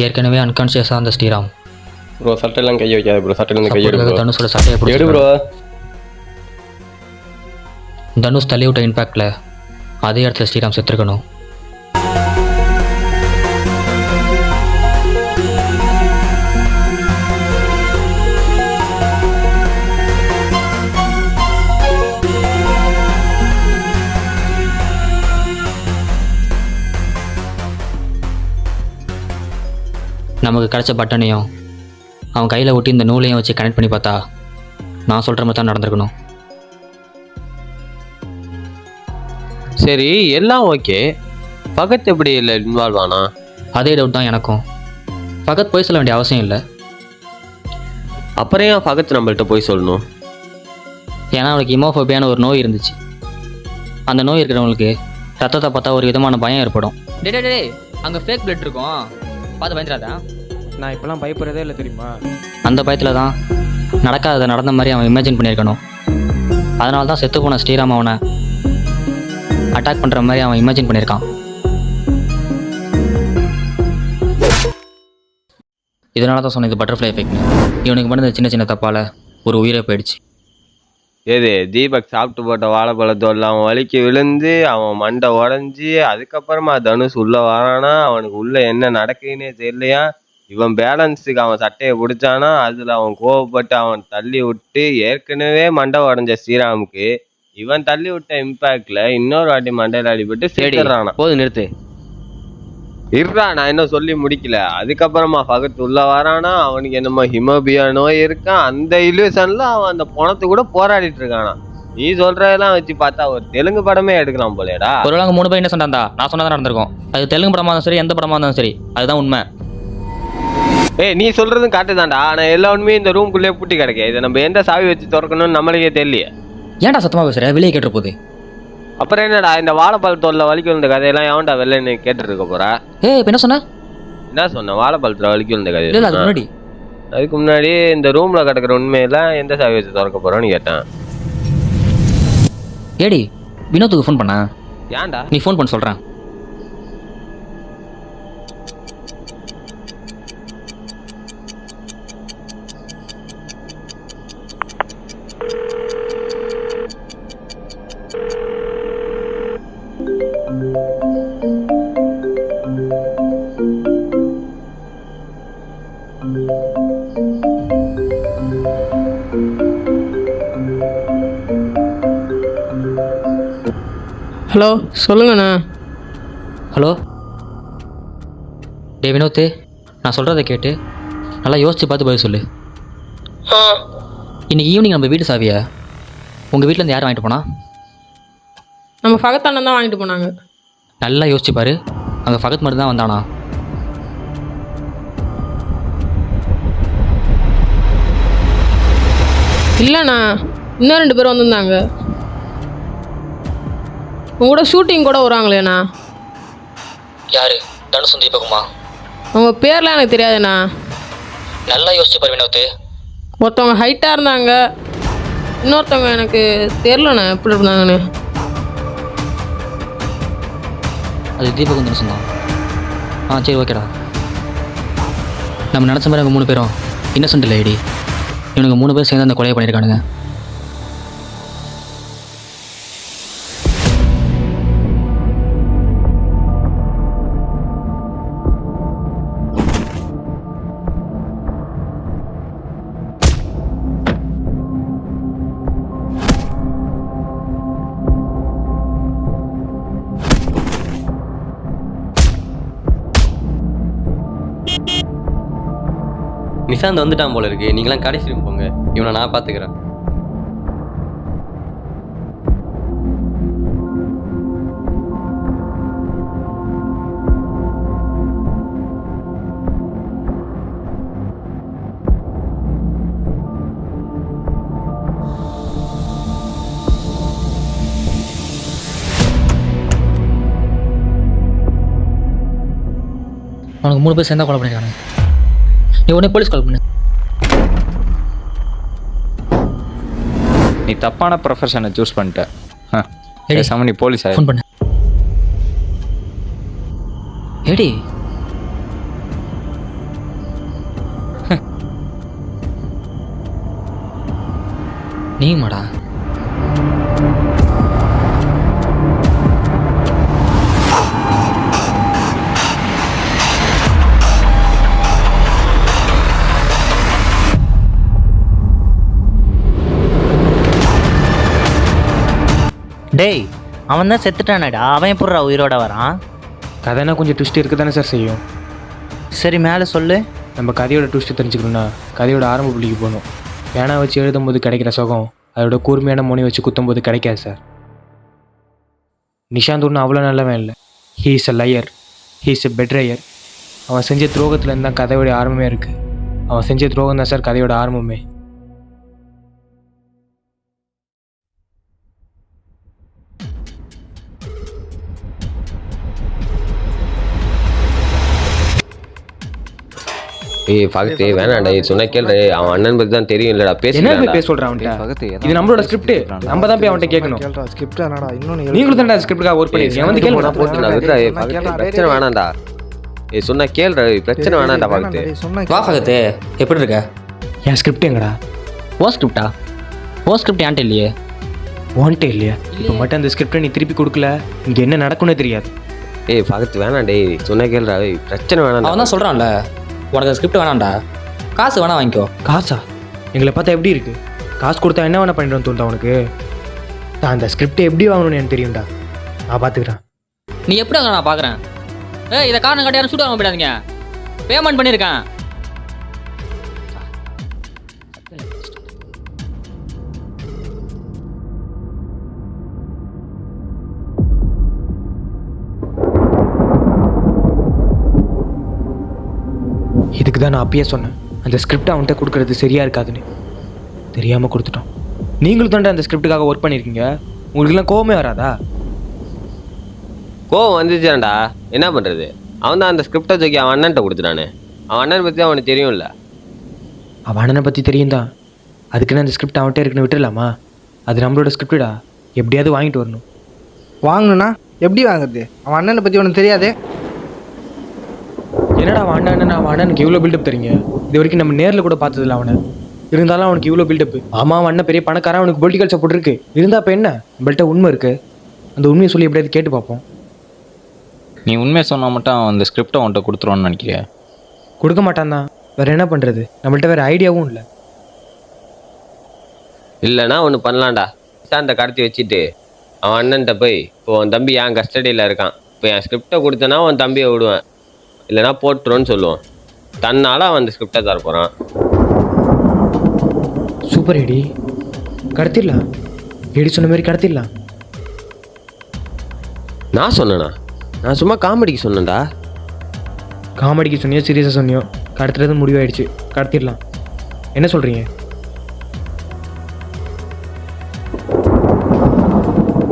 ஏற்கனவே அன்கான்ஷியஸாக அந்த ஸ்ரீராம் ப்ரோ சட்டையெல்லாம் கை வைக்காத ப்ரோ. சட்டையிலேருந்து கை எடு. தனுஷோட சட்டையை எடு பிடிச்சி ப்ரோ. தனுஷ் தள்ளிவிட்ட இம்பேக்டில் அதே இடத்துல ஸ்ரீராம் செத்துருக்கணும். நமக்கு கிடைச்ச பட்டனையும் அவன் கையில் ஒட்டி இந்த நூலையும் வச்சு கனெக்ட் பண்ணி பார்த்தா நான் சொல்கிற மாதிரி தான் நடந்திருக்கணும். சரி, எல்லாம் ஓகே. பகத் எப்படி இல்லை இன்வால்வ் ஆனா? அதே டவுட் தான் எனக்கும். ஃபகத் போய் சொல்ல வேண்டிய அவசியம் இல்லை. அப்புறம் ஏன் பகத் நம்மள்கிட்ட போய் சொல்லணும்? ஏன்னா அவளுக்கு இமோஃபோபியான ஒரு நோய் இருந்துச்சு. அந்த நோய் இருக்கிறவங்களுக்கு ரத்தத்தை பார்த்தா ஒரு விதமான பயம் ஏற்படும். டே அங்கே ஃபேக் பிளட் இருக்கும், பார்த்து பயந்துடாதா. நான் இப்போலாம் பயப்படுறதே இல்லை தெரியுமா? அந்த பயத்தில் தான் நடக்காததை நடந்த மாதிரி அவன் இமேஜின் பண்ணியிருக்கணும். அதனால தான் செத்து போன ஸ்ரீராம் அவனை அட்டாக் பண்ணுற மாதிரி அவன் இமேஜின் பண்ணியிருக்கான். இதனால தான் சொன்னது பட்டர்ஃப்ளை எஃபெக்ட்னு. இவனுக்கு பண்ண சின்ன சின்ன தப்பால் ஒரு உயிரை போயிடுச்சு. ஏது தீபக் சாப்பிட்டு போட்ட வாழைப்பழத்தோல் அவன் வலிக்கு விழுந்து அவன் மண்டை உடஞ்சி அதுக்கப்புறமா தனுஷ் உள்ள வரானா, அவனுக்கு உள்ள என்ன நடக்குதுன்னே தெரியலையா. இவன் பேலன்ஸுக்கு அவன் சட்டையை பிடிச்சானா, அதில் அவன் கோவப்பட்டு அவன் தள்ளி விட்டு ஏற்கனவே மண்டை உடஞ்ச ஸ்ரீராமுக்கு இவன் தள்ளி விட்ட இம்பேக்ட்ல இன்னொரு வாட்டி மண்டையில் அடிபட்டு சேர்த்துறானா. போது நிறுத்து. இருடா, நான் இன்னும் சொல்லி முடிக்கல. அதுக்கப்புறமா பகத் உள்ள வரானா, அவனுக்கு என்னமோ ஹிமோபியா நோய் இருக்கான். அந்த இல்யூஷன்ல அவன் அந்த பணத்தை கூட போராடிட்டு இருக்கானா. நீ சொல்றதெல்லாம் வச்சு பார்த்தா ஒரு தெலுங்கு படமே எடுக்கலாம் போலேடா. ஒரு வேளை 3 பேர் என்ன சொன்னாந்தா, நான் சொன்னதான் நடந்திருக்கும். அது தெலுங்கு படமாக இருந்தாலும் சரி, எந்த படமாக இருந்தாலும் சரி, அதுதான் உண்மை. ஏய், நீ சொல்றதும் காட்டுதான்டா. ஆனா எல்லா உண்மையும் இந்த ரூம்குள்ளே பூட்டி கிடக்கு. இதை நம்ம எந்த சாவி வச்சு திறக்கணும்னு நம்மளுக்கே தெரியலையே. ஏன்டா சத்தமாக பேசுகிற? வெளியே கேட்டுற போகுது. அப்புறம் என்னடா இந்த வாழைப்பழத்தோல்ல வலிக்கு விழுந்த கதையெல்லாம் எவன்டா வெளிலன்னு கேட்டுட்டு இருக்க போறா? இப்போ என்ன சொன்ன? என்ன சொன்ன? வாழைப்பழத்துல வலிக்கு விழுந்த கதை இல்லை, அதுக்கு முன்னாடி அதுக்கு முன்னாடி இந்த ரூம்ல கிடக்குற உண்மையில எந்த சாவி வச்சு திறக்க போறோன்னு கேட்டேன். ஏடி வினோத்துக்கு ஃபோன் பண்ண. ஏன்டா? நீ ஃபோன் பண்ண சொல்கிறேன். ஹலோ, சொல்லுங்கண்ணா. ஹலோ டே வினோத்து, நான் சொல்கிறத கேட்டு நல்லா யோசிச்சு பார்த்து பதில் சொல்லு. இன்னைக்கு ஈவினிங் நம்ம வீட்டு சாவியை உங்கள் வீட்டிலேருந்து யார் வாங்கிட்டு போனா? நம்ம ஃபகத் அண்ணன் தான் வாங்கிட்டு போனாங்க. நல்லா யோசிச்சு பாரு, அங்கே ஃபகத் மட்டும் தான் வந்தானா? இல்லைண்ணா, இன்னும் 2 பேர் வந்திருந்தாங்க. உங்களோட ஷூட்டிங் கூட வருவாங்களேண்ணா. யாரு? தனுஷ் தீபகுமா? அவங்க பேர்லாம் எனக்கு தெரியாதுண்ணா. நல்லா யோசிச்சு பாரு வினோத்து. ஒருத்தவங்க ஹைட்டாக இருந்தாங்க, இன்னொருத்தவங்க எனக்கு தெரிலண்ணா எப்படி இருந்தாங்கன்னு. அது தீபகம் தனுஷன் தான். சரி ஓகேடா. நம்ம நினச்ச மாதிரி அவங்க 3 பேரும் இன்னசென்ட் இல்லை ஐடி. இவனுக்கு 3 பேர் சேர்ந்து அந்த கொலையை பண்ணியிருக்கானுங்க. நிஷாந்த் வந்துட்டான் போல இருக்கு. நீங்களாம் கடைசி ரூம் போங்க, இவனை நான் பார்த்துக்கிறேன். அவனுக்கு 3 பேர் சேர்ந்தா கொலை பண்ணியிருக்கானுங்க. நீ உடனே போலீஸ் கால் பண்ணு. நீ தப்பான ப்ரொஃபஷனை சூஸ் பண்ணிட்ட. பேசாம நீ போலீஸ் ஃபோன் பண்ணு. ஏடி நீ மாடா? டேய், அவன் தான் செத்துட்டானடா. அவன் எப்பட்றா உயிரோட வரான்? கதைனா கொஞ்சம் ட்விஸ்ட் இருக்க தானே சார் செய்யும். சரி, மேலே சொல்லு. நம்ம கதையோட ட்விஸ்ட்டு தெரிஞ்சுக்கணும்னா கதையோட ஆரம்ப புள்ளிக்கு போகணும். பேனா வச்சு எழுதும்போது கிடைக்கிற சுகம் அதோட கூர்மையான மொழி வச்சு குத்தும்போது கிடைக்காது சார். நிஷாந்த் ஒன்றும் அவ்வளோ நல்லவன் இல்லை. He is a liar, he is a betrayer. அவன் செஞ்ச துரோகத்துலேருந்து தான் கதையோட ஆரம்பமே இருக்குது. அவன் செஞ்ச துரோகம் தான் சார் கதையோட ஆரம்பமே. ஏய் பகத்து வேணாண்டா, சொன்னா கேள்ற. அவன் அண்ணன் பத்தி தான் தெரியும் இல்லடா, என்ன பேசுறா. பேச சொல்கிறான் அவன்கிட்ட? இது நம்மளோட ஸ்கிரிப்ட், நம்ம தான் போய் அவன்கிட்ட கேட்கணும். கேள்றா ஸ்கிரிப்ட் என்னடா இன்னொன்னு நீங்களும் தான் ஸ்கிரிப்டுக்காக ஒர்க் பண்ணிருக்கீங்க, வந்து கேளுங்க. போட்டுடா விட்றா. ஏய் பகத்து பிரச்சனை வேணாண்டா. ஏய் சொன்னா கேள்ற, பிரச்சனை வேணாண்டா பகத்து. சொன்னா வா ஃபகத்து, எப்படி இருக்க? என் ஸ்கிரிப்ட் எங்கடா? ஓ ஸ்கிரிப்டா? ஓ ஸ்கிரிப்ட் ஏன்ட்ட இல்லையே. ஓன்ட்டே இல்லையா? இப்போ மட்டும் அந்த ஸ்கிரிப்டை நீ திருப்பி கொடுக்கல, இங்கே என்ன நடக்கும்னே தெரியாது. ஏய் பகத்து வேணாண்டே, சொன்னா கேள்றா. ஏய் பிரச்சனை வேணாண்டா. அவன் தான் சொல்கிறான்ல, உனக்கு ஸ்கிரிப்ட் வேணாம்டா, காசு வேணா வாங்கிக்கோ. காசா? எங்களை பார்த்தா எப்படி இருக்கு? காசு கொடுத்தா என்ன வேணா பண்ணிட்டு தோணுதா உனக்கு? நான் அந்த ஸ்கிரிப்டை எப்படி வாங்கணும்னு எனக்கு தெரியும்டா, நான் பார்த்துக்கிறேன். நீ எப்படி அங்கே நான் பார்க்குறேன். இதை காரணம் காட்டி யாரும் சூட் வாங்க போயிடாதீங்க, பேமெண்ட் பண்ணியிருக்கேன். இதுக்கு தான் நான் அப்பயே சொன்னேன், அந்த ஸ்கிரிப்டை அவன்கிட்ட கொடுக்குறது சரியாக இருக்காதுன்னு. தெரியாமல் கொடுத்துட்டோம். நீங்களும் தாண்டா அந்த ஸ்கிரிப்டுக்காக ஒர்க் பண்ணியிருக்கீங்க, உங்களுக்குலாம் கோவமே வராதா? கோவம் வந்துச்சாண்டா, என்ன பண்ணுறது? அவன் தான் அந்த ஸ்கிரிப்டை தூக்கி அவன் அண்ணன்ட்ட கொடுத்துட்டானே. அவன் அண்ணன் பற்றி அவனுக்கு தெரியும்ல. அவன் அண்ணனை பற்றி தெரியும் தான், அதுக்குன்னு அந்த ஸ்கிரிப்ட் அவன்கிட்ட இருக்குன்னு விட்டுடலாமா? அது நம்மளோட ஸ்கிரிப்டா, எப்படியாவது வாங்கிட்டு வரணும். வாங்கணும்னா எப்படி வாங்குறது? அவன் அண்ணனை பற்றி உனக்கு தெரியாதே. என்னடா அவன் அண்ணன், அவன் அண்ணனுக்கு இவ்வளோ பில்டப் தரீங்க? இது வரைக்கும் நம்ம நேரில் கூட பார்த்ததில்ல அவனை. இருந்தாலும் அவனுக்கு இவ்வளோ பில்டப். ஆமாம் அவன் அண்ணன் பெரிய பணக்காரன், அவனுக்கு பொலிட்டிக்கல் சப்போர்ட் இருக்குது. இருந்தால் இப்போ என்ன, நம்மள்ட்ட உண்மை இருக்குது, அந்த உண்மையை சொல்லி எப்படியாவது கேட்டு பார்ப்போம். நீ உண்மையை சொன்னால் மட்டும் அவன் அந்த ஸ்கிரிப்டை அவன்கிட்ட கொடுத்துருவான்னு நினைக்கிறியா? கொடுக்க மாட்டான் தான், வேறு என்ன பண்ணுறது? நம்மள்ட்ட வேறு ஐடியாவும் இல்லை. இல்லைன்னா ஒன்று பண்ணலாம்டா. நிஷாந்தை கடத்தி வச்சுட்டு அவன் அண்ணன்ட்ட போய், இப்போ உன் தம்பி என் கஸ்டடியில் இருக்கான், இப்போ என் ஸ்கிரிப்டை கொடுத்தனா உன் தம்பியை விடுவேன், இல்லைனா போட்டுருன்னு சொல்லுவான். தன்னால் அவன் அந்த ஸ்கிரிப்டை தர போகிறான். Super IT, கடத்திடலாம். ஐடி சொன்ன மாதிரி கடத்திடலாம். நான் சொன்னேண்ணா? நான் சும்மா காமெடிக்கு சொன்னேன்டா. காமெடிக்கு சொன்னியோ சீரியஸாக சொன்னியோ, கடத்துறது முடிவாயிடுச்சு, கடத்திடலாம். என்ன சொல்கிறீங்க?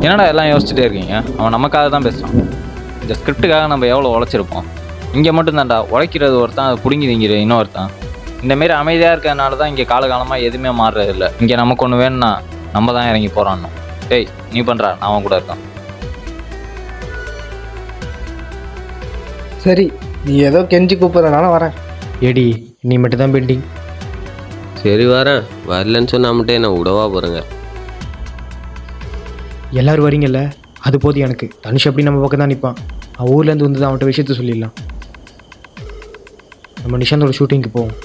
என்னடா எல்லாம் யோசிச்சுட்டே இருக்கீங்க? அவன் நமக்காக தான் பேசுகிறான். இந்த ஸ்கிரிப்டுக்காக நம்ம எவ்வளோ உழைச்சிருப்போம். இங்கே மட்டும்தான்டா உழைக்கிறது ஒருத்தன், அதை பிடுங்கி திங்கிற இன்னொருத்தான். இந்தமாரி அமைதியாக இருக்கிறதுனால தான் இங்கே காலகாலமாக எதுவுமே மாறுறது இல்லை. இங்கே நமக்கு ஒன்று வேணும்னா நம்ம தான் இறங்கி போகிறான்னு. டேய் நீ பண்ணுறா, நான் அவன் கூட இருக்கான். சரி, நீ ஏதோ கெஞ்சி கூப்பிட்றதுனால வரேன். ஏடி நீ மட்டும் தான் பெண்டிங். சரி வரேன், வரலன்னு சொன்னா மட்டும் என்ன விடவா போகிறேங்க? எல்லோரும் வரீங்கல்ல, அது போதும் எனக்கு. தனுஷ் எப்படி நம்ம பக்கம் தான் நிற்பான். அவன் ஊர்லேருந்து வந்து அவன்கிட்ட விஷயத்த சொல்லிடலாம். நம்ம நிஷாந்தோட ஷூட்டிங்க்கு போவோம்.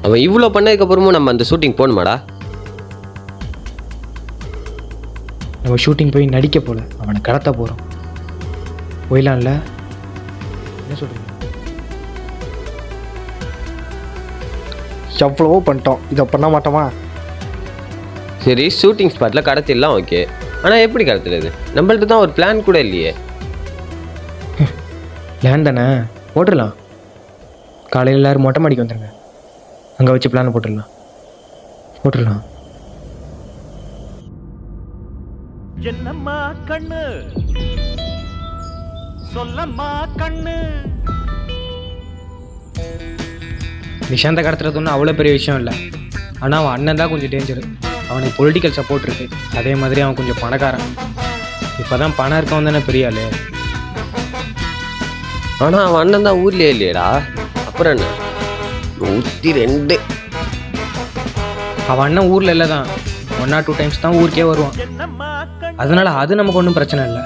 அவன் இவ்வளோ பண்ணதுக்கப்புறமும் நம்ம அந்த ஷூட்டிங் போகணுமாடா? நம்ம ஷூட்டிங் போய் நடிக்க போல, அவனை கடத்த போகிறோம். போயிடலாம்ல? என்ன சொல்கிறீங்க? எவ்வளவோ பண்ணிட்டோம், இதை பண்ண மாட்டோமா? சரி ஷூட்டிங் ஸ்பாட்டில் கடத்திடலாம், ஓகே. ஆனால் எப்படி கடத்துறது? நம்மள்ட்ட தான் ஒரு பிளான் கூட இல்லையே. பிளான் தானே, போட்டுடலாம். காலையில் எல்லோரும் மொட்டை மாடிக்கு வந்துடுங்க, அங்கே வச்சு பிளான் போட்டுடலாம். என்னம்மா கண்ணு சொல்லம்மா கண்ணு. நிஷாந்தை கடத்துறது ஒன்றும் அவ்வளோ பெரிய விஷயம் இல்லை. ஆனால் அவன் அண்ணன் தான் கொஞ்சம் டேஞ்சரு. அவனுக்கு பொலிட்டிக்கல் சப்போர்ட் இருக்குது, அதே மாதிரி அவன் கொஞ்சம் பணக்காரன். இப்போ தான் பணம் இருக்கவன் தானே பெரிய ஆள். ஆனால் அவன் அண்ணன் தான் ஊர்லேயே இல்லையடா. அப்புறம் என்ன? 102. அவன் அண்ணன் ஊரில் இல்லை தான், 1 or 2 times தான் ஊருக்கே வருவான். அதனால் அது நமக்கு ஒன்றும் பிரச்சனை இல்லை.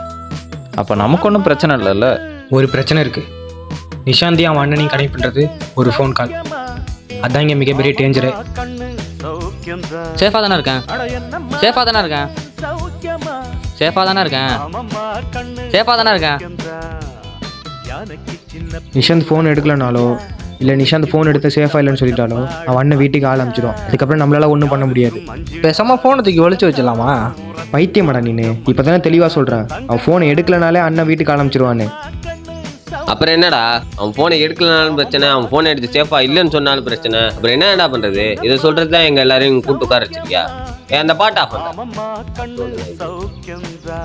அப்போ நமக்கு ஒன்றும் பிரச்சனை இல்லைல்ல? ஒரு பிரச்சனை இருக்குது. நிஷாந்தையும் அவன் அண்ணனையும் கனெக்ட் பண்ணுறது ஒரு ஃபோன் கால். அதான் இங்கே மிகப்பெரிய டேஞ்சரு. சேஃபாக தானே இருக்கேன், சேஃபாக தானே இருக்கேன், சேஃபாக தானே இருக்கேன், சேஃபாக தானே இருக்கேன். நிஷாந்த் ஃபோன் எடுக்கலனாலோ இல்லை நிஷாந்த் ஃபோன் எடுத்து சேஃபாக இல்லைன்னு சொல்லிட்டாலோ அவன் அண்ணன் வீட்டுக்கு ஆள் அனுப்பிச்சிடுவான். அதுக்கப்புறம் நம்மளால ஒன்றும் பண்ண முடியாது. பேசாமல் ஃபோனை தூக்கி ஒழிச்சு வச்சிடலாமா? பைத்தியமாடா நீனு. இப்போ தானே தெளிவாக சொல்கிறேன். அவன் ஃபோனை எடுக்கலனாலே அண்ணன் வீட்டுக்கு ஆரம்பிச்சிருவான்னு. அப்புறம் என்னடா, அவன் ஃபோனை எடுக்கலனாலும் பிரச்சனை, அவன் ஃபோனை எடுத்து சேஃபா இல்லைன்னு சொன்னாலும் பிரச்சனை. அப்புறம் என்னடா பண்றது? இதை சொல்றது தான் எங்க எல்லாரையும் கூட்டு உட்கார வச்சிருக்கியா? அந்த பாட்டு ஆஃப் பண்ண. அம்மம்மா கண்ணு சௌக்கியம்தா.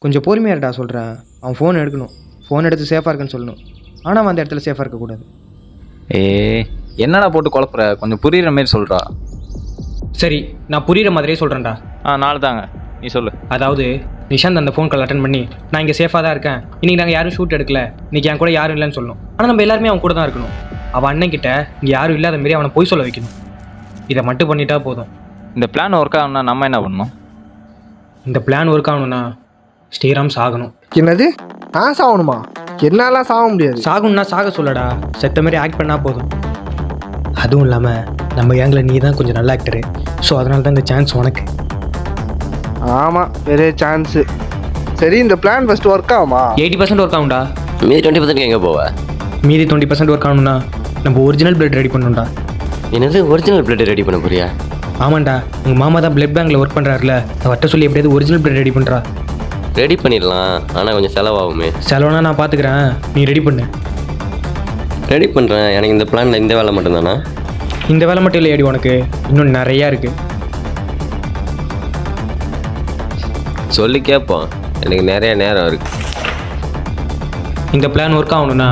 கொஞ்சம் பொறுமையாக இருடா சொல்கிறேன். அவன் ஃபோன் எடுக்கணும், ஃபோன் எடுத்து சேஃபாக இருக்குன்னு சொல்லணும். ஆனால் அவன் அந்த இடத்துல சேஃபாக இருக்கக்கூடாது. என்னடா போட்டு குழப்புற? கொஞ்சம் புரியுற மாதிரி சொல்கிறா. சரி, நான் புரிகிற மாதிரியே சொல்கிறேன்டா. நாலு தாங்க, நீ சொல்லு. அதாவது நிஷாந்த் அந்த ஃபோன் கால் அட்டன் பண்ணி நான் இங்கே சேஃபாக தான் இருக்கேன், இன்றைக்கி நாங்கள் யாரும் ஷூட் எடுக்கல, இன்றைக்கி என் கூட யாரும் இல்லைன்னு சொல்லணும். ஆனால் நம்ம எல்லாருமே அவன் கூட தான் இருக்கணும். அவன் அண்ணன்கிட்ட இங்கே யாரும் இல்லாத மாரி அவனை போய் சொல்ல வைக்கணும். இதை மட்டும் பண்ணிட்டா போதும். இந்த பிளான் ஒர்க் ஆகணும்னா நம்ம என்ன பண்ணணும்? இந்த பிளான் ஒர்க் ஆகணும்னா ஸ்ரீராம் சாகணும். என்னது? நான் சாகணுமா? என்னாலாம் சாக முடியாது. சாகணும்னா சாக சொல்லடா, செத்த மாதிரி ஆக்ட் பண்ணால் போதும். அதுவும் இல்லாமல் நம்ம கேங்கில் நீ தான் கொஞ்சம் நல்ல ஆக்டரு, ஸோ அதனால தான் இந்த சான்ஸ் உனக்கு. ஆமாம், பெரிய சான்ஸு. சரி, இந்த பிளான் ஃபஸ்ட்டு ஒர்க் ஆகுமா? 80% ஒர்க் ஆகும்டா. மீதி 20% எங்கே போவ? மீதி 20% ஒர்க் ஆகணும்னா நம்ம ஒரிஜினல் பிளட் ரெடி பண்ணணும்டா. என்னது ஒரிஜினல் பிளட் ரெடி பண்ண போறியா? ஆமாண்டா, உங்கள் மாமா தான் பிளட் பேங்கில் ஒர்க் பண்ணுறாருல, அவர்கிட்ட சொல்லி எப்படியாவது ஒரிஜினல் பிளட் ரெடி பண்ணுறா. ரெடி பண்ணிடலாம், ஆனால் கொஞ்சம் செலவாகுமே. செலவுனா நான் பார்த்துக்கிறேன், நீ ரெடி பண்ணு. ரெடி பண்ணுறேன். எனக்கு இந்த பிளானில் இந்த வேலை மட்டும்தானா? இந்த வேலை மட்டும் இல்லையாடி, உனக்கு இன்னும் நிறையா இருக்குது. சொல்லி கேட்போம், எனக்கு நிறைய நேரம் இருக்கு. இந்த பிளான் ஒர்க் ஆகணும்னா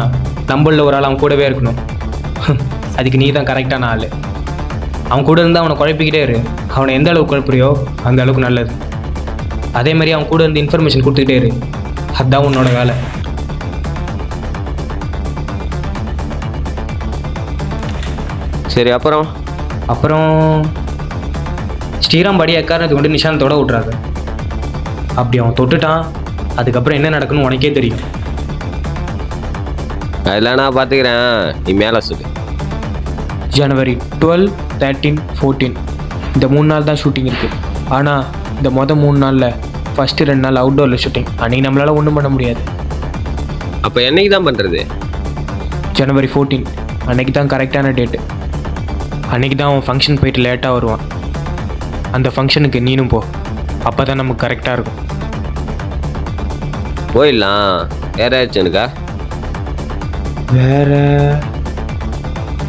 நம்மளில் ஒரு ஆள் அவன் கூடவே இருக்கணும். அதுக்கு நீ தான் கரெக்டான ஆள். அவன் கூட இருந்தால் அவனை குழப்பிக்கிட்டே இரு. அவனை எந்த அளவுக்கு குழப்புறியோ அந்த அளவுக்கு நல்லது. அதே மாதிரி அவன் கூட இருந்து இன்ஃபர்மேஷன் கொடுத்துக்கிட்டே இரு. அதுதான் உன்னோட வேலை. சரி, அப்புறம் ஸ்ரீராம் படி எக்காரணத்தை கொண்டு நிஷாந்தோட விட்றாரு. அப்படி அவன் தொட்டுட்டான், அதுக்கப்புறம் என்ன நடக்குன்னு உனக்கே தெரியும். அதெல்லாம் நான் பார்த்துக்கிறேன், நீ மேலே சொல்லு. ஜனவரி 12, 13, 14 இந்த 3 நாள் தான் ஷூட்டிங் இருக்குது. ஆனால் இந்த 3 நாளில் ஃபஸ்ட்டு 2 நாள் அவுட்டோரில் ஷூட்டிங். அன்றைக்கி நம்மளால் ஒன்றும் பண்ண முடியாது. அப்போ என்னைக்கு தான் பண்ணுறது? ஜனவரி 14 அன்றைக்கி தான் கரெக்டான டேட்டு. அன்றைக்கி தான் அவன் ஃபங்க்ஷன் போயிட்டு லேட்டாக வருவான். அந்த ஃபங்க்ஷனுக்கு நீனும் போ, அப்போ தான் நமக்கு கரெக்டாக இருக்கும். போயிடலாம். வேற ஏதாச்சும் இருக்கா? வேறு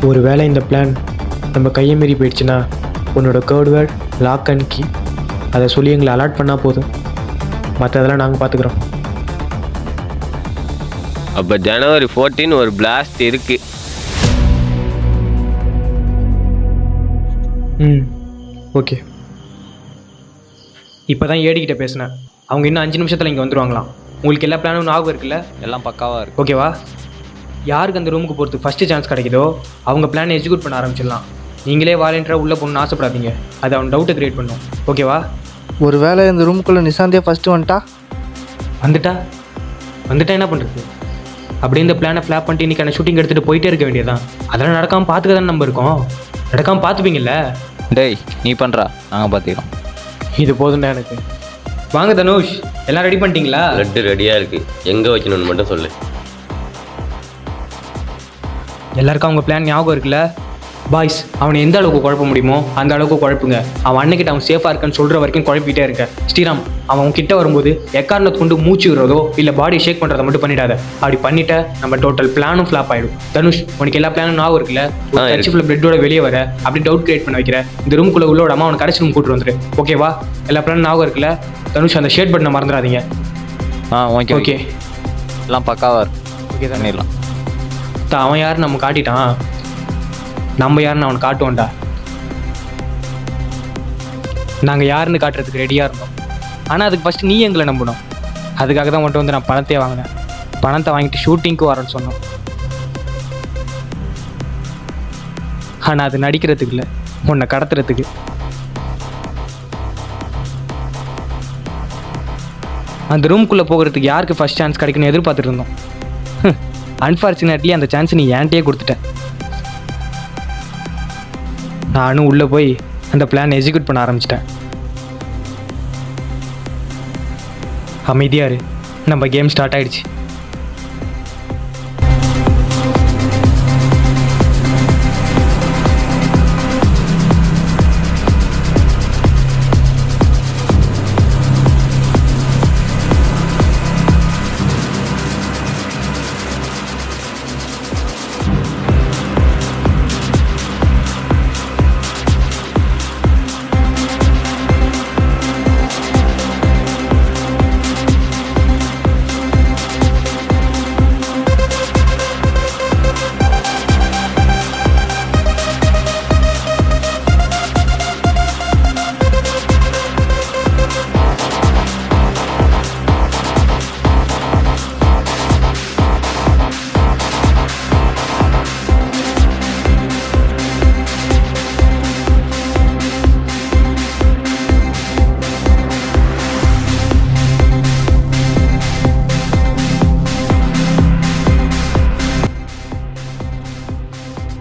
ஒரு வேளை இந்த பிளான் நம்ம கையை மீறி போயிடுச்சுன்னா உன்னோட code word lock and key அதை சொல்லி எங்களை அலாட் பண்ணால் போதும். மற்றதெல்லாம் நாங்கள் பார்த்துக்குறோம். அப்போ ஜனவரி 14 ஒரு பிளாஸ்ட் இருக்கு. ஓகே. இப்போ தான் ஏடிக்கிட்ட பேசினேன். அவங்க இன்னும் 5 நிமிஷத்தில் இங்கே வந்துடுவாங்களாம். உங்களுக்கு எல்லா பிளானும் ஞாபகம் இருக்குல்ல? எல்லாம் பக்காவாக இருக்கு. ஓகேவா? யாருக்கு அந்த ரூமுக்கு போகிறதுக்கு ஃபஸ்ட்டு சான்ஸ் கிடைக்குதோ அவங்க பிளான் எக்ஸிக்யூட் பண்ண ஆரம்பிச்சிடலாம். நீங்களே வாலண்டியராக உள்ளே போகணுன்னு ஆசைப்படாதீங்க. அது அவன் டவுட்டை கிரியேட் பண்ணும். ஓகேவா? ஒரு வேளை இந்த ரூமுக்குள்ளே நிஷாந்தே ஃபஸ்ட்டு வந்துட்டா என்ன பண்ணுறது? அப்படியே இந்த பிளானை ஃப்ளாப் பண்ணிட்டு இன்றைக்கான ஷூட்டிங் எடுத்துகிட்டு போயிட்டே இருக்க வேண்டியதான். அதெல்லாம் நடக்காமல் பார்த்துக்க தானே நம்ம இருக்கோம். நடக்காமல் பார்த்துப்பீங்கல்ல? டேய், நீ பண்ணுறா, நாங்கள் பார்த்துக்கிறோம். இது போதும்டா எனக்கு. வாங்க தனுஷ், எல்லாம் ரெடி பண்ணிட்டீங்களா? லட்டு ரெடியாக இருக்குது, எங்கே வைக்கணும்னு மட்டும் சொல்லு. எல்லாருக்கும் அவங்க பிளான் ஞாபகம் இருக்குல்ல? பாய்ஸ், அவனை எந்த அளவுக்கு குழப்ப முடியுமோ அந்த அளவுக்கு குழப்புங்க. அவன் அண்ணன்கிட்ட அவன் சேஃபாக இருக்கான்னு சொல்கிற வரைக்கும் குழப்பிட்டே இருக்க. ஸ்ரீராம், அவன் கிட்ட வரும்போது எக்காரணத்தை கொண்டு மூச்சு விடுறதோ இல்லை பாடி ஷேக் பண்ணுறதை மட்டும் பண்ணிடாத. அப்படி பண்ணிட்ட நம்ம டோட்டல் பிளானும் ஃப்ளாப் ஆகிடும். தனுஷ், உனக்கு எல்லா பிளானும் ஞாபகம் இருக்குல்ல? கட்சிஃபுல்ல பிளட்டோட வெளியே வர அப்படி டவுட் கிரியேட் பண்ண வைக்கிற. இந்த ரூமுக்குள்ளே உள்ள விடாமல் அவனை கடைசி ரூம் கூட்டு வந்துரு. ஓகேவா? எல்லா பிளானும் ஞாபகம் இருக்குல்ல? தனுஷ், அந்த ஷேட் பட்டனை மறந்துடாதீங்க. ஓகே ஓகே, எல்லாம் பக்காவாக இருக்கு. ஓகே தான். பண்ணிடலாம். அவன் யாருன்னு நம்ம காட்டிட்டான், நம்ம யாருன்னு அவனை காட்டுவோம்டா. நாங்கள் யாருன்னு காட்டுறதுக்கு ரெடியாக இருந்தோம். ஆனால் அதுக்கு ஃபஸ்ட்டு நீ எங்களை நம்பணும். அதுக்காக தான் மட்டும் வந்து நான் பணத்தையே வாங்கினேன். பணத்தை வாங்கிட்டு ஷூட்டிங்க்கு வரேன்னு சொன்னோம். ஆனால் அது நடிக்கிறதுக்கு இல்லை, உன்னை கடத்துறதுக்கு. அந்த ரூம்குள்ளே போகிறதுக்கு யாருக்கு ஃபஸ்ட் சான்ஸ் கிடைக்குன்னு எதிர்பார்த்துட்டு இருந்தோம். அன்ஃபார்ச்சுனேட்லி அந்த சான்ஸ் நீ ஏன்ட்டே கொடுத்துட்ட. நானும் உள்ளே போய் அந்த பிளான் எக்ஸிக்யூட் பண்ண ஆரம்பிச்சிட்டேன். அமைதியாக இரு, நம்ம கேம் ஸ்டார்ட் ஆகிடுச்சு.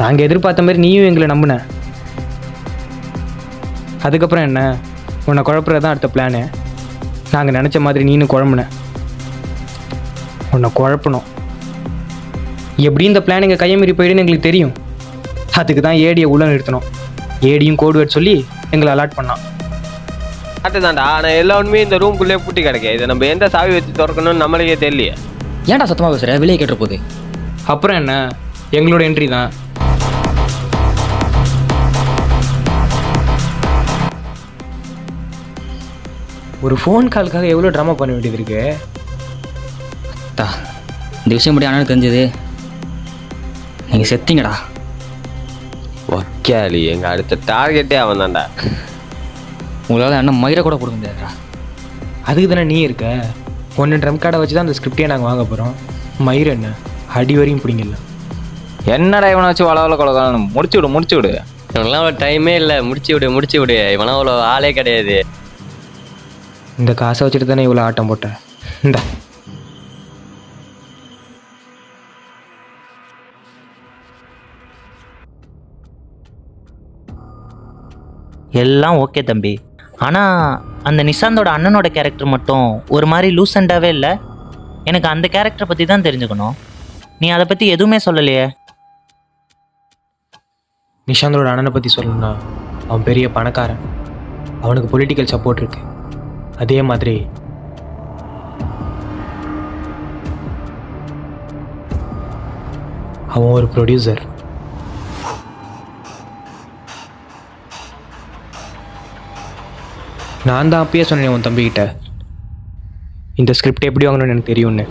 நாங்கள் எதிர்பார்த்த மாதிரி நீயும் எங்களை நம்பின. அதுக்கப்புறம் என்ன, உன்னை குழப்புறது தான் அடுத்த பிளானு. நாங்கள் நினச்ச மாதிரி நீனும் குழம்புன. உன்னை குழப்பணும். எப்படி இந்த பிளான் எங்கள் கையை மீறி போயிடுன்னு எங்களுக்கு தெரியும். அதுக்கு தான் ஏடியை உள்ள நிறுத்தணும். ஏடியும் கோடு வேர்ட் சொல்லி எங்களை அலாட் பண்ணான். தாண்டா ஆனால் எல்லா உண்மையும் இந்த ரூம்குள்ளே பூட்டி கிடக்க. இதை நம்ம எந்த சாவி வச்சு திறக்கணும்னு நம்மளுக்கே தெரியலையே. ஏன்டா சத்தமாக பேசுகிற? வெளியே கேட்டுற போகுது. அப்புறம் என்ன, எங்களோட என்ட்ரி தான். ஒரு ஃபோன் காலுக்காக எவ்வளோ ட்ராமா பண்ண வேண்டியது இருக்கு. இந்த விஷயம் மட்டும் ஆனால் தெரிஞ்சது நீங்கள் செத்தீங்கடா. ஒக்காளி எங்கள் அடுத்த டார்கெட்டே அவன் தான்டா. உங்களால் என்ன மயிரை கூட கொடுக்க முடியாதுடா. அதுக்கு தானே நீ இருக்க. ஒன்று ட்ரம் கார்டை வச்சு தான் அந்த ஸ்கிரிப்டே நாங்கள் வாங்க போகிறோம். மயிர் என்ன அடி வரையும் பிடிங்கலாம். என்னடா இவனை வச்சு வளவல கொலகாலம் முடிச்சு விடு. இவனெல்லாம் அவ்வளோ டைமே இல்லை. முடிச்சு விடு. இவனா அவ்வளோ ஆளே கிடையாது. இந்த காசை வச்சுட்டு தானே இவ்வளோ ஆட்டம் போட்டேன். இந்த எல்லாம் ஓகே தம்பி. ஆனால் அந்த நிஷாந்தோட அண்ணனோட கேரக்டர் மட்டும் ஒரு மாதிரி லூசண்டாகவே இல்லை. எனக்கு அந்த கேரக்டரை பற்றி தான் தெரிஞ்சுக்கணும். நீ அதை பற்றி எதுவுமே சொல்லலையே. நிஷாந்தோட அண்ணனை பற்றி சொல்லணும்னா அவன் பெரிய பணக்காரன். அவனுக்கு பொலிட்டிக்கல் சப்போர்ட் இருக்கு. அதே மாதிரி அவன் ஒரு ப்ரொடியூசர். நான் தான் அப்பயே சொன்னேன் உன் தம்பிக்கிட்ட, இந்த ஸ்கிரிப்ட் எப்படி வாங்கணும்னு எனக்கு தெரியும்னு.